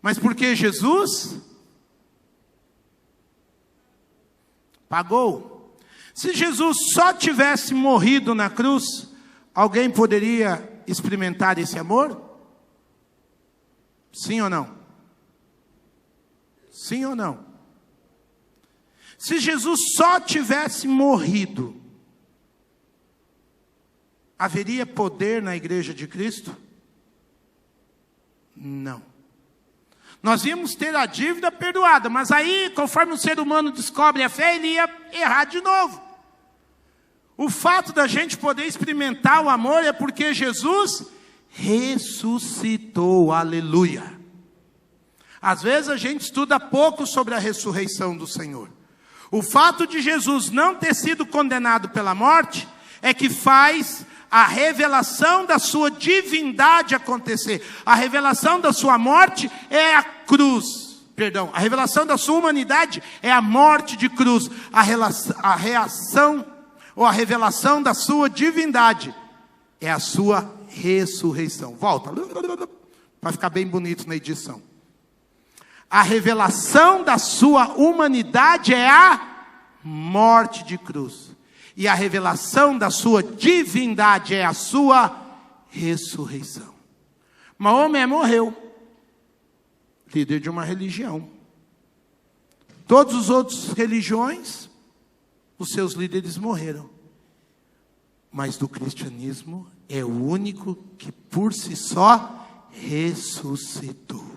Mas porque Jesus pagou. Se Jesus só tivesse morrido na cruz, alguém poderia experimentar esse amor? Sim ou não? Sim ou não? Se Jesus só tivesse morrido, haveria poder na igreja de Cristo? Não. Nós íamos ter a dívida perdoada, mas aí, conforme o ser humano descobre a fé, ele ia errar de novo. O fato da gente poder experimentar o amor é porque Jesus ressuscitou, aleluia. Às vezes a gente estuda pouco sobre a ressurreição do Senhor. O fato de Jesus não ter sido condenado pela morte é que faz a revelação da sua divindade acontecer. A revelação da sua morte é a cruz. Perdão, a revelação da sua humanidade é a morte de cruz. A reação ou a revelação da sua divindade é a sua ressurreição. Volta, para ficar bem bonito na edição. A revelação da sua humanidade é a morte de cruz. E a revelação da sua divindade é a sua ressurreição. Maomé morreu, líder de uma religião. Todas as outras religiões, os seus líderes morreram. Mas do cristianismo é o único que por si só ressuscitou.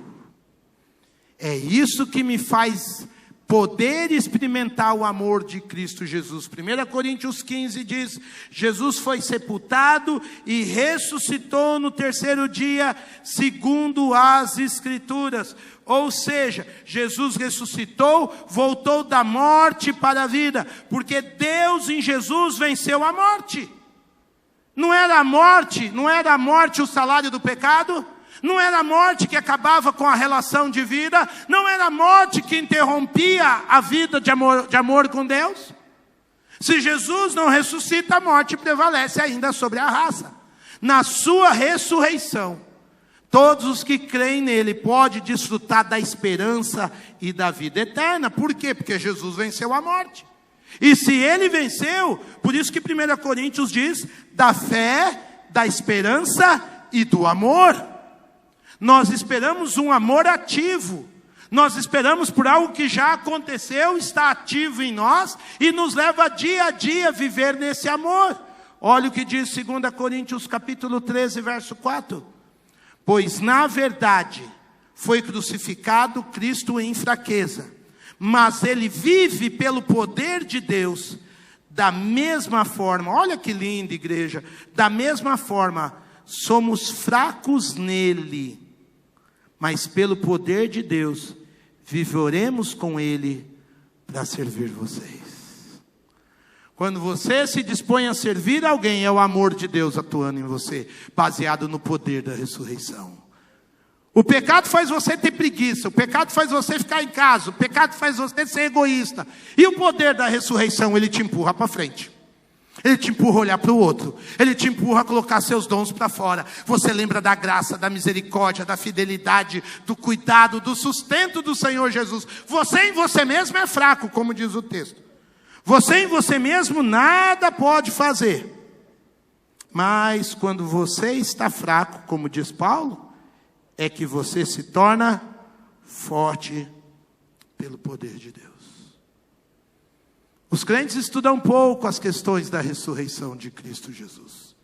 É isso que me faz poder experimentar o amor de Cristo Jesus. 1 Coríntios 15 diz: Jesus foi sepultado e ressuscitou no 3º dia, segundo as Escrituras. Ou seja, Jesus ressuscitou, voltou da morte para a vida, porque Deus em Jesus venceu a morte. Não era a morte o salário do pecado? Não era a morte que acabava com a relação de vida? Não era a morte que interrompia a vida de amor com Deus? Se Jesus não ressuscita, a morte prevalece ainda sobre a raça. Na sua ressurreição, todos os que creem nele podem desfrutar da esperança e da vida eterna. Por quê? Porque Jesus venceu a morte. E se ele venceu, por isso que 1 Coríntios diz, da fé, da esperança e do amor. Nós esperamos um amor ativo. Nós esperamos por algo que já aconteceu, está ativo em nós e nos leva dia a dia a viver nesse amor. Olha o que diz 2 Coríntios capítulo 13, verso 4. Pois na verdade foi crucificado Cristo em fraqueza, mas ele vive pelo poder de Deus. Da mesma forma, olha que linda igreja, da mesma forma somos fracos nele, mas pelo poder de Deus, viveremos com Ele para servir vocês. Quando você se dispõe a servir alguém, é o amor de Deus atuando em você, baseado no poder da ressurreição. O pecado faz você ter preguiça, o pecado faz você ficar em casa, o pecado faz você ser egoísta. E o poder da ressurreição, ele te empurra para frente. Ele te empurra a olhar para o outro. Ele te empurra a colocar seus dons para fora. Você lembra da graça, da misericórdia, da fidelidade, do cuidado, do sustento do Senhor Jesus. Você em você mesmo é fraco, como diz o texto. Você em você mesmo nada pode fazer. Mas quando você está fraco, como diz Paulo, é que você se torna forte pelo poder de Deus. Os crentes estudam pouco as questões da ressurreição de Cristo Jesus.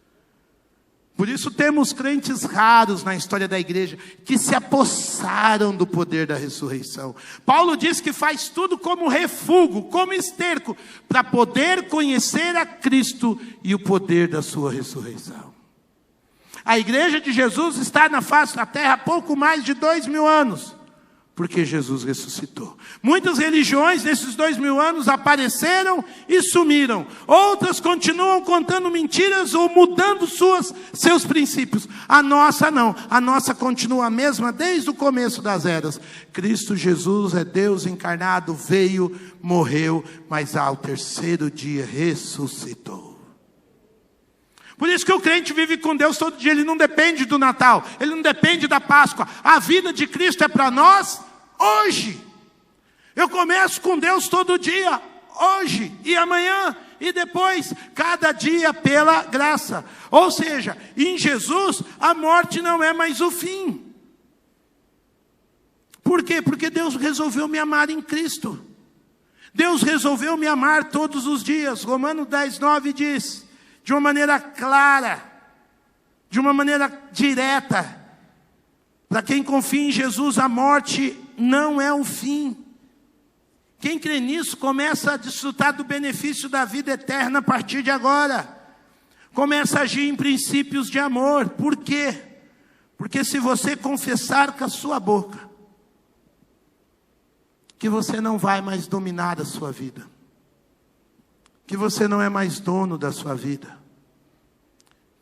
Por isso temos crentes raros na história da igreja que se apossaram do poder da ressurreição. Paulo diz que faz tudo como refúgio, como esterco, para poder conhecer a Cristo e o poder da sua ressurreição. A igreja de Jesus está na face da terra há pouco mais de 2000 anos, porque Jesus ressuscitou. Muitas religiões nesses 2000 anos apareceram e sumiram. Outras continuam contando mentiras ou mudando seus princípios. A nossa não. A nossa continua a mesma desde o começo das eras. Cristo Jesus é Deus encarnado, veio, morreu, mas ao terceiro dia ressuscitou. Por isso que o crente vive com Deus todo dia. Ele não depende do Natal, ele não depende da Páscoa. A vida de Cristo é para nós hoje. Eu começo com Deus todo dia, hoje e amanhã e depois, cada dia pela graça. Ou seja, em Jesus a morte não é mais o fim. Por quê? Porque Deus resolveu me amar em Cristo. Deus resolveu me amar todos os dias. Romanos 10:9 diz, de uma maneira clara, de uma maneira direta, para quem confia em Jesus, a morte não é o fim. Quem crê nisso começa a desfrutar do benefício da vida eterna a partir de agora. Começa a agir em princípios de amor. Por quê? Porque se você confessar com a sua boca que você não vai mais dominar a sua vida, que você não é mais dono da sua vida,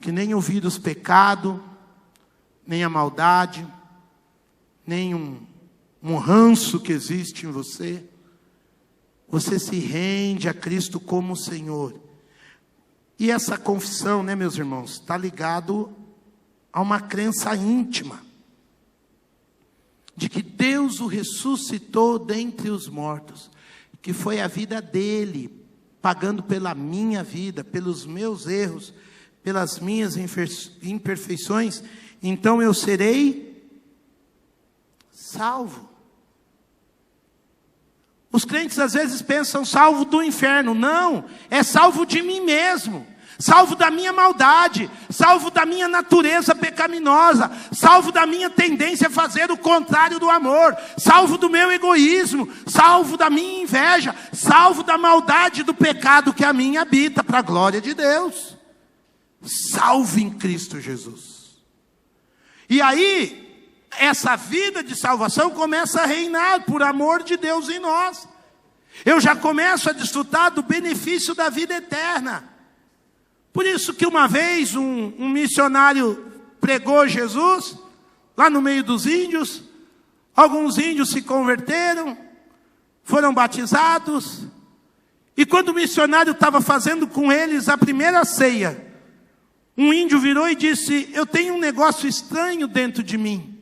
que nem o vírus pecado, nem a maldade, nem um ranço que existe em você, você se rende a Cristo como Senhor. E essa confissão, né, meus irmãos, está ligado a uma crença íntima, de que Deus o ressuscitou dentre os mortos, que foi a vida dele, pagando pela minha vida, pelos meus erros, pelas minhas imperfeições, então eu serei salvo. Os crentes às vezes pensam salvo do inferno. Não, é salvo de mim mesmo, salvo da minha maldade, salvo da minha natureza pecaminosa, salvo da minha tendência a fazer o contrário do amor, salvo do meu egoísmo, salvo da minha inveja, salvo da maldade do pecado que a mim habita, para a glória de Deus. Salvo em Cristo Jesus. E aí, essa vida de salvação começa a reinar por amor de Deus em nós. Eu já começo a desfrutar do benefício da vida eterna. Por isso que uma vez um missionário pregou Jesus lá no meio dos índios. Alguns índios se converteram, foram batizados. E quando o missionário estava fazendo com eles a primeira ceia, um índio virou e disse: eu tenho um negócio estranho dentro de mim.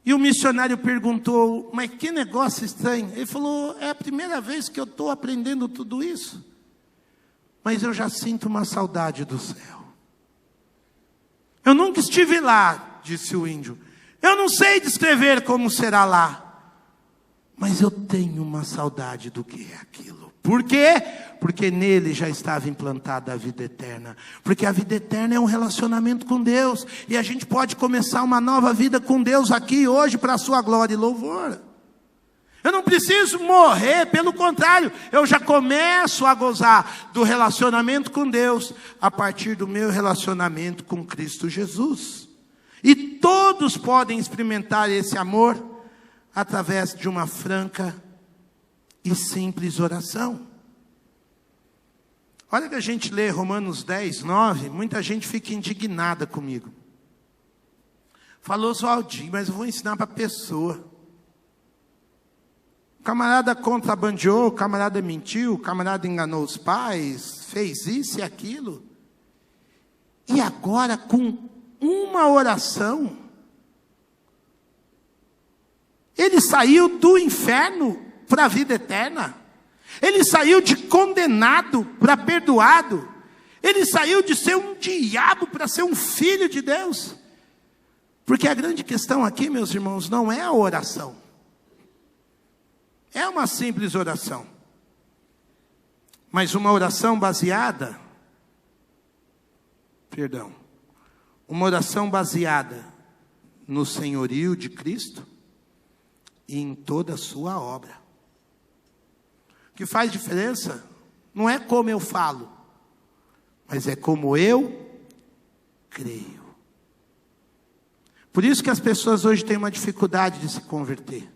E o missionário perguntou: mas que negócio estranho? Ele falou: é a primeira vez que eu estou aprendendo tudo isso, mas eu já sinto uma saudade do céu. Eu nunca estive lá, disse o índio. Eu não sei descrever como será lá, mas eu tenho uma saudade do que é aquilo. Por quê? Porque nele já estava implantada a vida eterna. Porque a vida eterna é um relacionamento com Deus. E a gente pode começar uma nova vida com Deus aqui hoje para a sua glória e louvor. Eu não preciso morrer, pelo contrário, eu já começo a gozar do relacionamento com Deus a partir do meu relacionamento com Cristo Jesus. E todos podem experimentar esse amor através de uma franca e simples oração. Olha que a gente lê Romanos 10, 9, muita gente fica indignada comigo. Falou Oswaldinho, mas eu vou ensinar para a pessoa. O camarada contrabandeou, o camarada mentiu, o camarada enganou os pais, fez isso e aquilo. E agora, com uma oração, ele saiu do inferno para a vida eterna. Ele saiu de condenado para perdoado. Ele saiu de ser um diabo para ser um filho de Deus. Porque a grande questão aqui, meus irmãos, não é a oração. É uma simples oração. Mas uma oração baseada, uma oração baseada no senhorio de Cristo e em toda a sua obra. O que faz diferença não é como eu falo, mas é como eu creio. Por isso que as pessoas hoje têm uma dificuldade de se converter.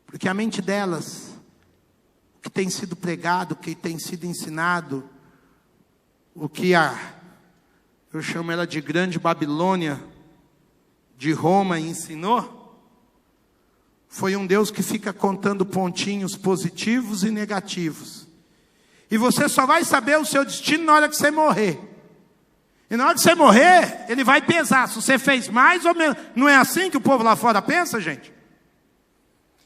Porque a mente delas, o que tem sido pregado, o que tem sido ensinado, o que eu chamo ela de grande Babilônia, de Roma, ensinou, foi um Deus que fica contando pontinhos positivos e negativos. E você só vai saber o seu destino na hora que você morrer. E na hora que você morrer, ele vai pesar se você fez mais ou menos. Não é assim que o povo lá fora pensa, gente?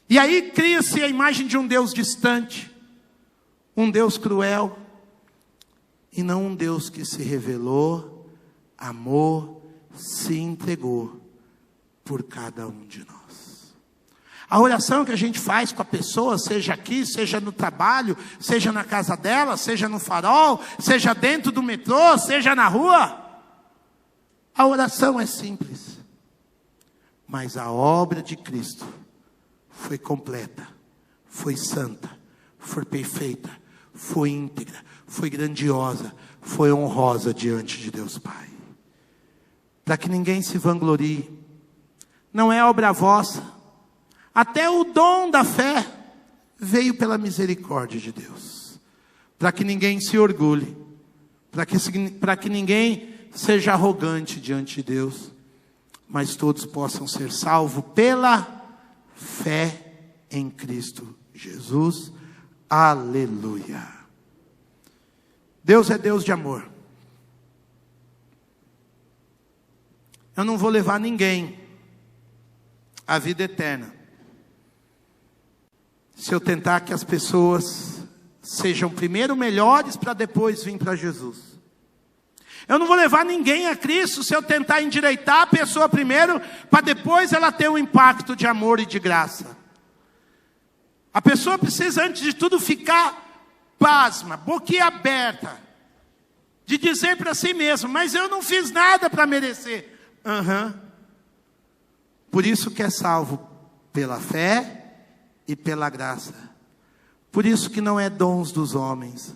E aí cria-se a imagem de um Deus distante, um Deus cruel, e não um Deus que se revelou, amou, se entregou por cada um de nós. A oração que a gente faz com a pessoa, seja aqui, seja no trabalho, seja na casa dela, seja no farol, seja dentro do metrô, seja na rua, a oração é simples. Mas a obra de Cristo foi completa, foi santa, foi perfeita, foi íntegra, foi grandiosa, foi honrosa diante de Deus Pai. Para que ninguém se vanglorie, não é obra vossa. Até o dom da fé veio pela misericórdia de Deus. Para que ninguém se orgulhe, para que ninguém seja arrogante diante de Deus, mas todos possam ser salvos pela fé em Cristo Jesus. Aleluia. Deus é Deus de amor. Eu não vou levar ninguém à vida eterna se eu tentar que as pessoas sejam primeiro melhores para depois vir para Jesus. Eu não vou levar ninguém a Cristo se eu tentar endireitar a pessoa primeiro para depois ela ter um impacto de amor e de graça. A pessoa precisa, antes de tudo, ficar pasma, boquiaberta, de dizer para si mesma: mas eu não fiz nada para merecer. Por isso que é salvo pela fé e pela graça. Por isso que não é dons dos homens,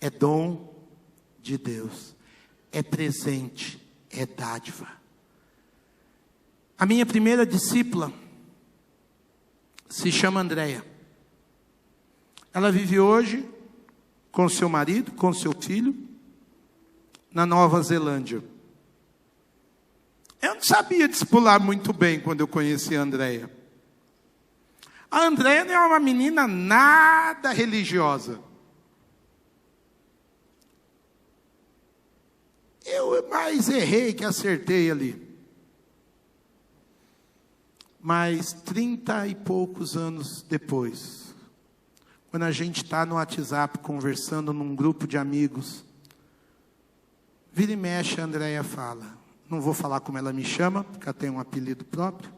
é dom de Deus, é presente, é dádiva. A minha primeira discípula se chama Andréia. Ela vive hoje com seu marido, com seu filho, na Nova Zelândia. Eu não sabia discipular muito bem quando eu conheci a Andréia. A Andréia não é uma menina nada religiosa. Eu mais errei que acertei ali. Mas 30 e poucos anos depois, quando a gente está no WhatsApp conversando num grupo de amigos, vira e mexe, a Andréia fala. Não vou falar como ela me chama, porque ela tem um apelido próprio.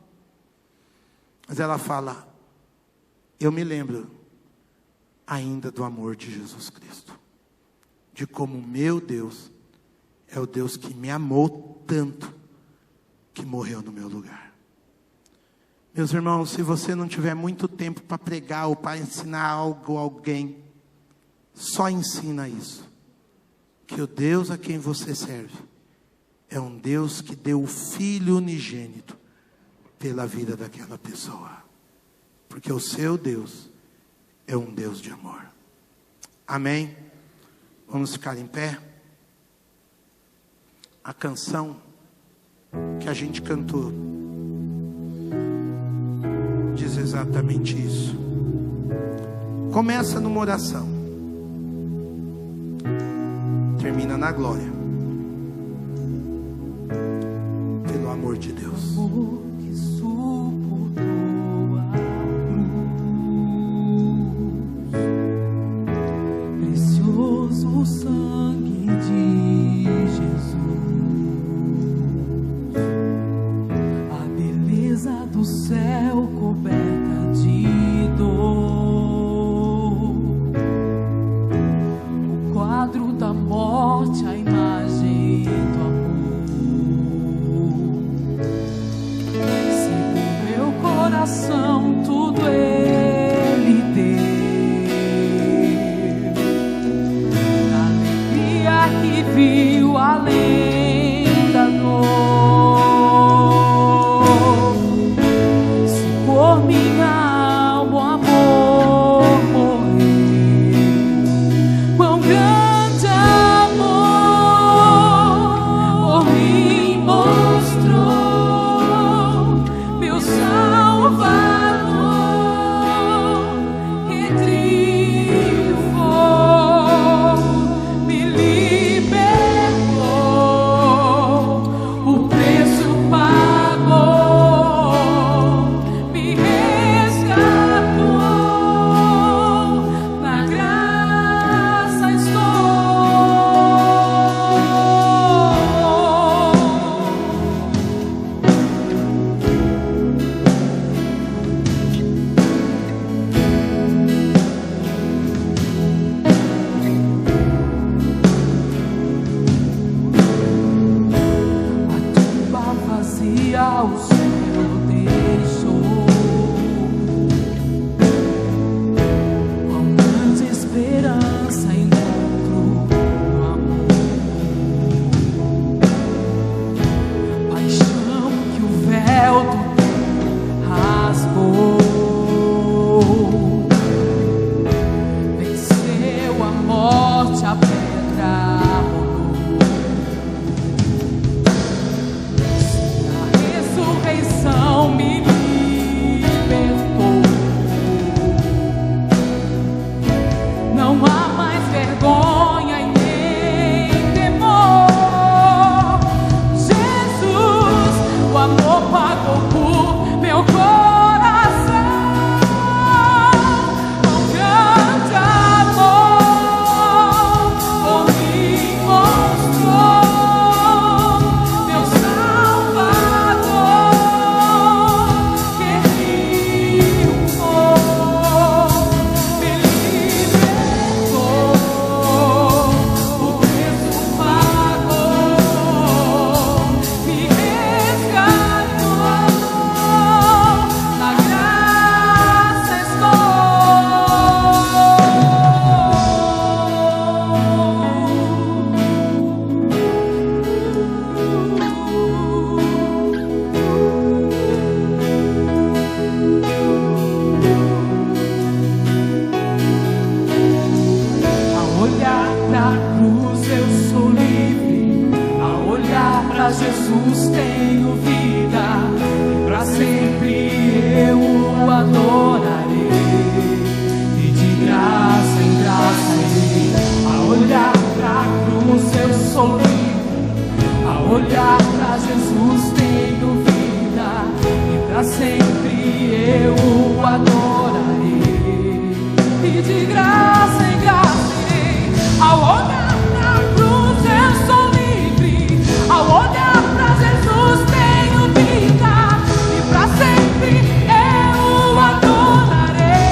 Mas ela fala: eu me lembro ainda do amor de Jesus Cristo. De como meu Deus é o Deus que me amou tanto, que morreu no meu lugar. Meus irmãos, se você não tiver muito tempo para pregar ou para ensinar algo a alguém, só ensina isso. Que o Deus a quem você serve é um Deus que deu o Filho unigênito pela vida daquela pessoa. Porque o seu Deus é um Deus de amor. Amém? Vamos ficar em pé? A canção que a gente cantou diz exatamente isso. Começa numa oração, termina na glória, pelo amor de Deus. Precioso sangue de Jesus, a beleza do céu coberta de dor, o quadro da morte, a imagem do amor. Se por meu coração tudo Ele deu, que viu além da dor. Se por minha alma o amor morreu, quão grande amor por mim mostrou meu Salvador, que triunfou, me o Senhor deixou, com grande esperança encontro no amor, paixão que o véu do tempo rasgou, venceu a morte, a pedra rolou. Me libertou. Não há mais vergonha e nem temor. Jesus, o amor pagou por meu coração. Com grande amor por mim mostrou meu Salvador. Jesus, tenho vida e para sempre eu o adorarei, e de graça em graça irei. A olhar pra cruz eu sou livre, a olhar pra Jesus tenho vida e para sempre eu o adorarei, e de graça em graça irei. Ao olhar pra cruz eu sou livre, ao olhar Jesus tenho vida e pra sempre eu o adorarei,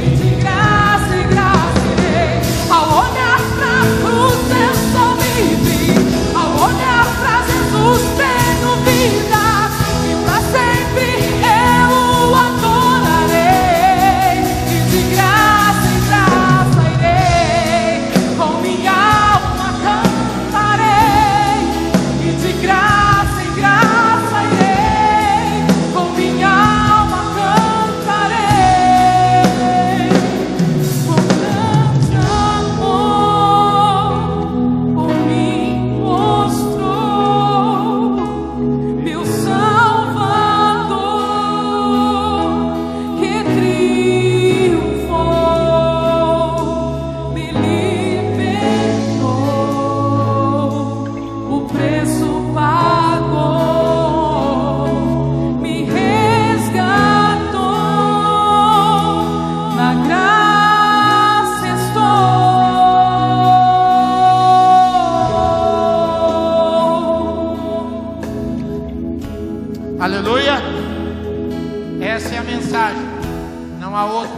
e de graça em graça irei. Ao olhar pra cruz eu sou livre, ao olhar pra Jesus tenho vida e pra sempre eu o adorarei, e de graça em graça irei. Com não há outra,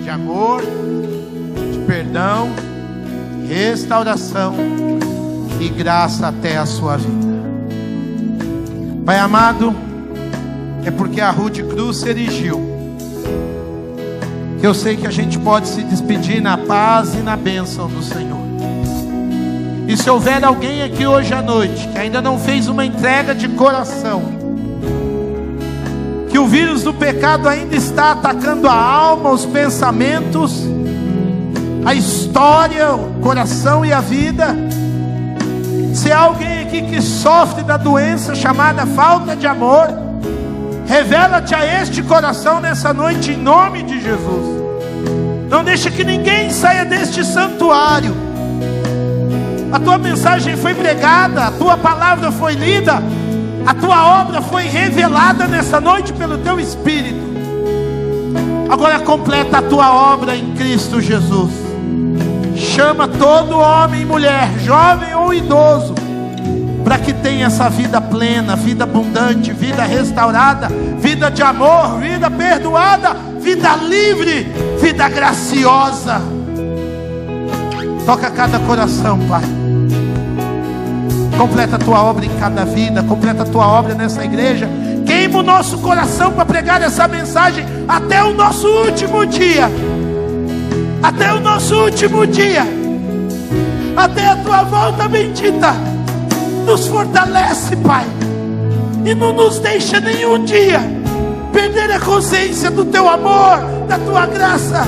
de amor, de perdão, restauração e graça até a sua vida. Pai amado, é porque a Ruth Cruz se erigiu, que eu sei que a gente pode se despedir na paz e na bênção do Senhor. E se houver alguém aqui hoje à noite que ainda não fez uma entrega de coração, que o vírus do pecado ainda está atacando a alma, os pensamentos, a história, o coração e a vida, se há alguém aqui que sofre da doença chamada falta de amor, revela-te a este coração nessa noite em nome de Jesus. Não deixa que ninguém saia deste santuário. A tua mensagem foi pregada, a tua palavra foi lida, a tua obra foi revelada nessa noite pelo teu Espírito. Agora completa a tua obra em Cristo Jesus. Chama todo homem e mulher, jovem ou idoso, para que tenha essa vida plena, vida abundante, vida restaurada, vida de amor, vida perdoada, vida livre, vida graciosa. Toca cada coração, Pai. Completa a tua obra em cada vida, completa a tua obra nessa igreja. Queima o nosso coração para pregar essa mensagem até o nosso último dia. Até o nosso último dia, até a tua volta bendita. Nos fortalece, Pai, e não nos deixa nenhum dia perder a consciência do teu amor, da tua graça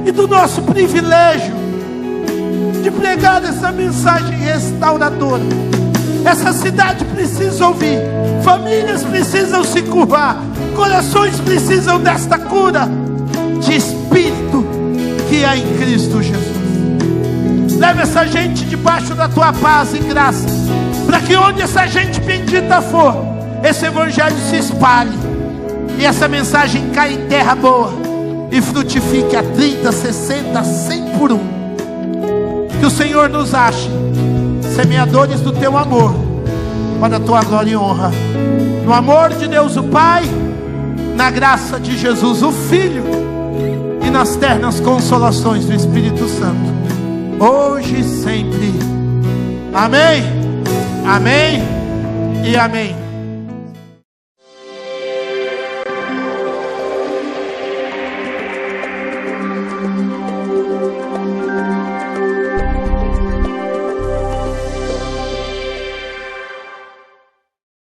e do nosso privilégio de pregar essa mensagem restauradora. Essa cidade precisa ouvir, famílias precisam se curvar, corações precisam desta cura de espírito que há em Cristo Jesus. Leva essa gente debaixo da tua paz e graça, para que onde essa gente bendita for, esse evangelho se espalhe e essa mensagem caia em terra boa e frutifique a 30, 60, 100 por um. Que o Senhor nos ache semeadores do teu amor, para a tua glória e honra, no amor de Deus o Pai, na graça de Jesus o Filho e nas ternas consolações do Espírito Santo, hoje e sempre. Amém, amém e amém.